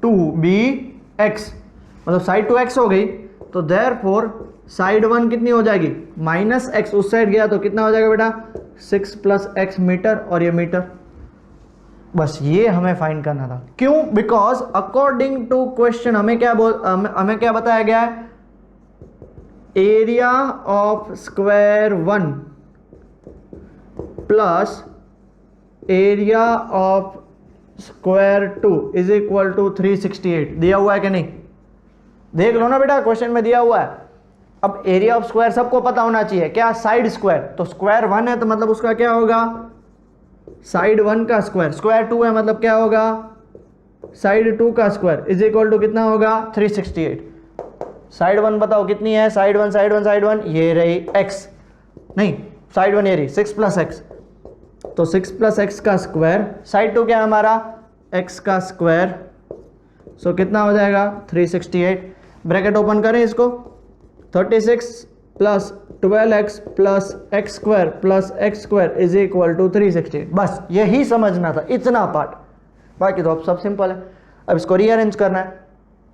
[SPEAKER 1] 2 be x, मतलब साइड 2 एक्स हो गई, तो देयरफॉर साइड 1 कितनी हो जाएगी, माइनस एक्स, उस साइड गया तो कितना हो जाएगा बेटा, 6 प्लस एक्स मीटर, और ये मीटर। बस ये हमें फाइंड करना था। क्यों, बिकॉज अकॉर्डिंग टू क्वेश्चन हमें क्या बताया गया है, area of square 1 plus area of square 2 is equal to 368। दिया हुआ है कि नहीं, देख लो ना बेटा, क्वेश्चन में दिया हुआ है। अब एरिया ऑफ स्क्वायर सबको पता होना चाहिए, क्या, साइड स्क्वायर, तो स्क्वायर 1 है तो मतलब उसका क्या होगा, साइड 1 का स्क्वायर, स्क्वायर 2 है मतलब क्या होगा, साइड 2 का स्क्वायर इज इक्वल टू कितना होगा, 368। साइड 1 बताओ कितनी है, साइड 1 ये रही x, नहीं साइड 1 ये रही 6 प्लस एक्स, तो 6 प्लस एक्स का स्क्वायर, साइड 2 क्या है हमारा, x का स्क्वायर, सो कितना हो जाएगा 368। ब्रैकेट ओपन करें इसको, 36 plus 12x plus x square plus x square is equal to 368। बस यही समझना था, इतना पार्ट, बाकी तो अब सब सिंपल है। अब इसको रीअरेंज करना है,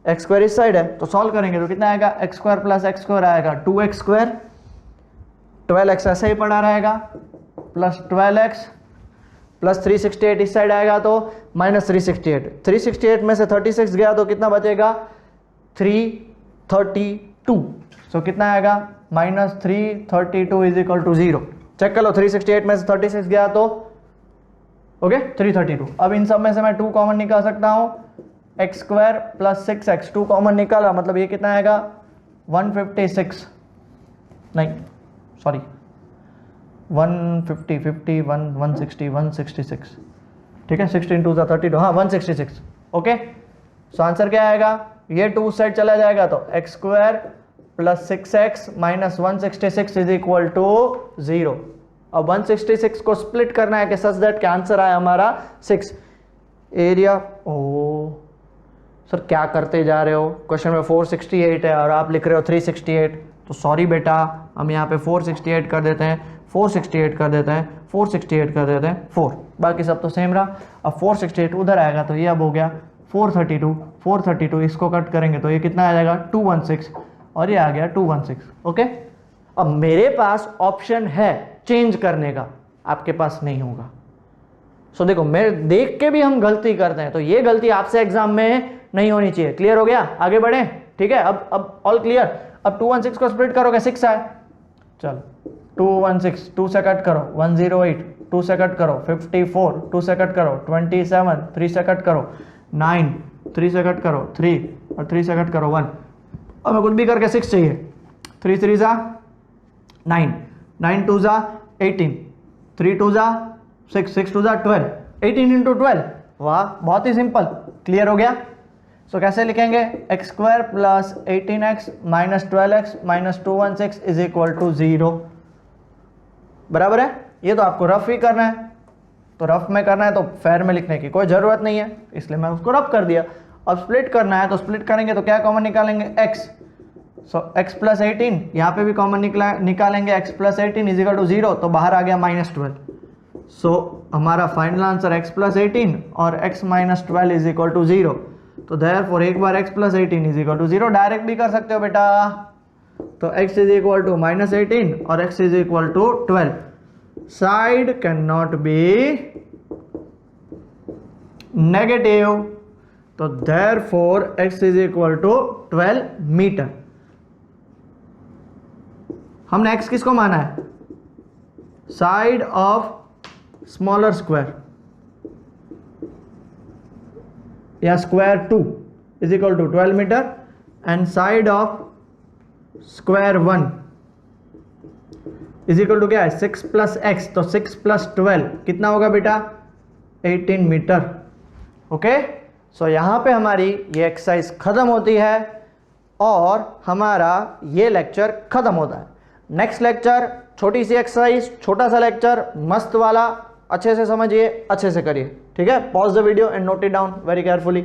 [SPEAKER 1] एक्स स्क्वायर इस साइड है तो सॉल्व करेंगे तो कितना आएगा, x square plus x square आएगा 2x स्क्वायर, 12x ऐसे ही पड़ा रहेगा, प्लस 12x प्लस 368 इस साइड आएगा तो माइनस 368। 368 में से 36 गया तो कितना बचेगा, 332। सो कितना आएगा, minus 332 is equal to 0। Check कर लो, 368 में से 36 गया तो ओके 332। अब इन सब में से मैं 2 कॉमन निकाल सकता हूं, x square plus 6x, 2 common निकाला मतलब ये कितना आएगा, 156, नहीं सॉरी 150, 51, 160, 166, ठीक है, 16 2 32, हाँ 166। ओके, सो आंसर क्या आएगा, ये 2 उस साइड चला जाएगा तो x square plus 6x minus 166 is equal to 0। अब 166 को स्प्लिट करना है कि सच दैट का आंसर आया हमारा 6। एरिया, ओ सर क्या करते जा रहे हो, क्वेश्चन में 468 है और आप लिख रहे हो 368, तो सॉरी बेटा, हम यहाँ पे 468 कर देते हैं, 468 कर देते हैं, 468 कर देते हैं 4, बाकी सब तो सेम रहा। अब 468 उधर आएगा तो ये अब हो गया 432, 432 इसको कट करेंगे तो ये कितना आ जाएगा 216, और ये आ गया 216। ओके, अब मेरे पास ऑप्शन है चेंज करने का, आपके पास नहीं होगा। सो देखो, मेरे देख के भी हम गलती करते हैं, तो ये गलती आपसे एग्जाम में नहीं होनी चाहिए। क्लियर हो गया, आगे बढ़े, ठीक है। अब ऑल क्लियर। अब 216 को स्प्लिट करोगे 6 आए, चलो 216, 2 से कट करो 108, 2 से कट करो 54, 2 से कट करो 27, 3 से कट करो 9, 3 से कट करो 3, और 3 से कट करो 1। अब मैं कुछ भी करके 6 चाहिए, 3 3 जा 9, 9 2 जा 18, 3 2 जा 6, 6 2 जा 12, 18 इंटू 12। वाह, बहुत ही सिंपल। क्लियर हो गया। सो कैसे लिखेंगे, x square plus 18x minus 12x minus 216 is equal to 0, बराबर है। ये तो आपको रफ ही करना है, तो रफ में करना है तो फेयर में लिखने की कोई ज़रूरत नहीं है, इसलिए मैं उसको रफ कर दिया। अब स्प्लिट करना है तो स्प्लिट करेंगे तो क्या कॉमन निकालेंगे, x। सो x प्लस 18, यहाँ पे भी कॉमन निकालेंगे, x plus 18 is equal to 0, तो बाहर आ गया माइनस 12। सो हमारा फाइनल आंसर x प्लस 18 और x minus 12 is equal to 0। तो देयरफॉर एक बार x plus 18 is equal to 0 direct भी कर सकते हो बेटा, तो x इज इक्वल टू -18 और x is equal to 12. Side can not be negative, तो therefore x is equal to 12 metre. हमने x किसको माना है? साइड ऑफ स्मॉलर स्क्वायर या square 2 is equal to 12 metre and side of square 1 is equal to क्या है? 6 plus x, तो 6 plus 12 कितना होगा बेटा? 18 मीटर. ओके, सो यहां पे हमारी ये एक्सरसाइज खत्म होती है और हमारा ये लेक्चर खत्म होता है. नेक्स्ट लेक्चर छोटी सी एक्सरसाइज, छोटा सा लेक्चर, मस्त वाला, अच्छे से समझिए, अच्छे से करिए. ठीक है, pause the video and note it down very carefully.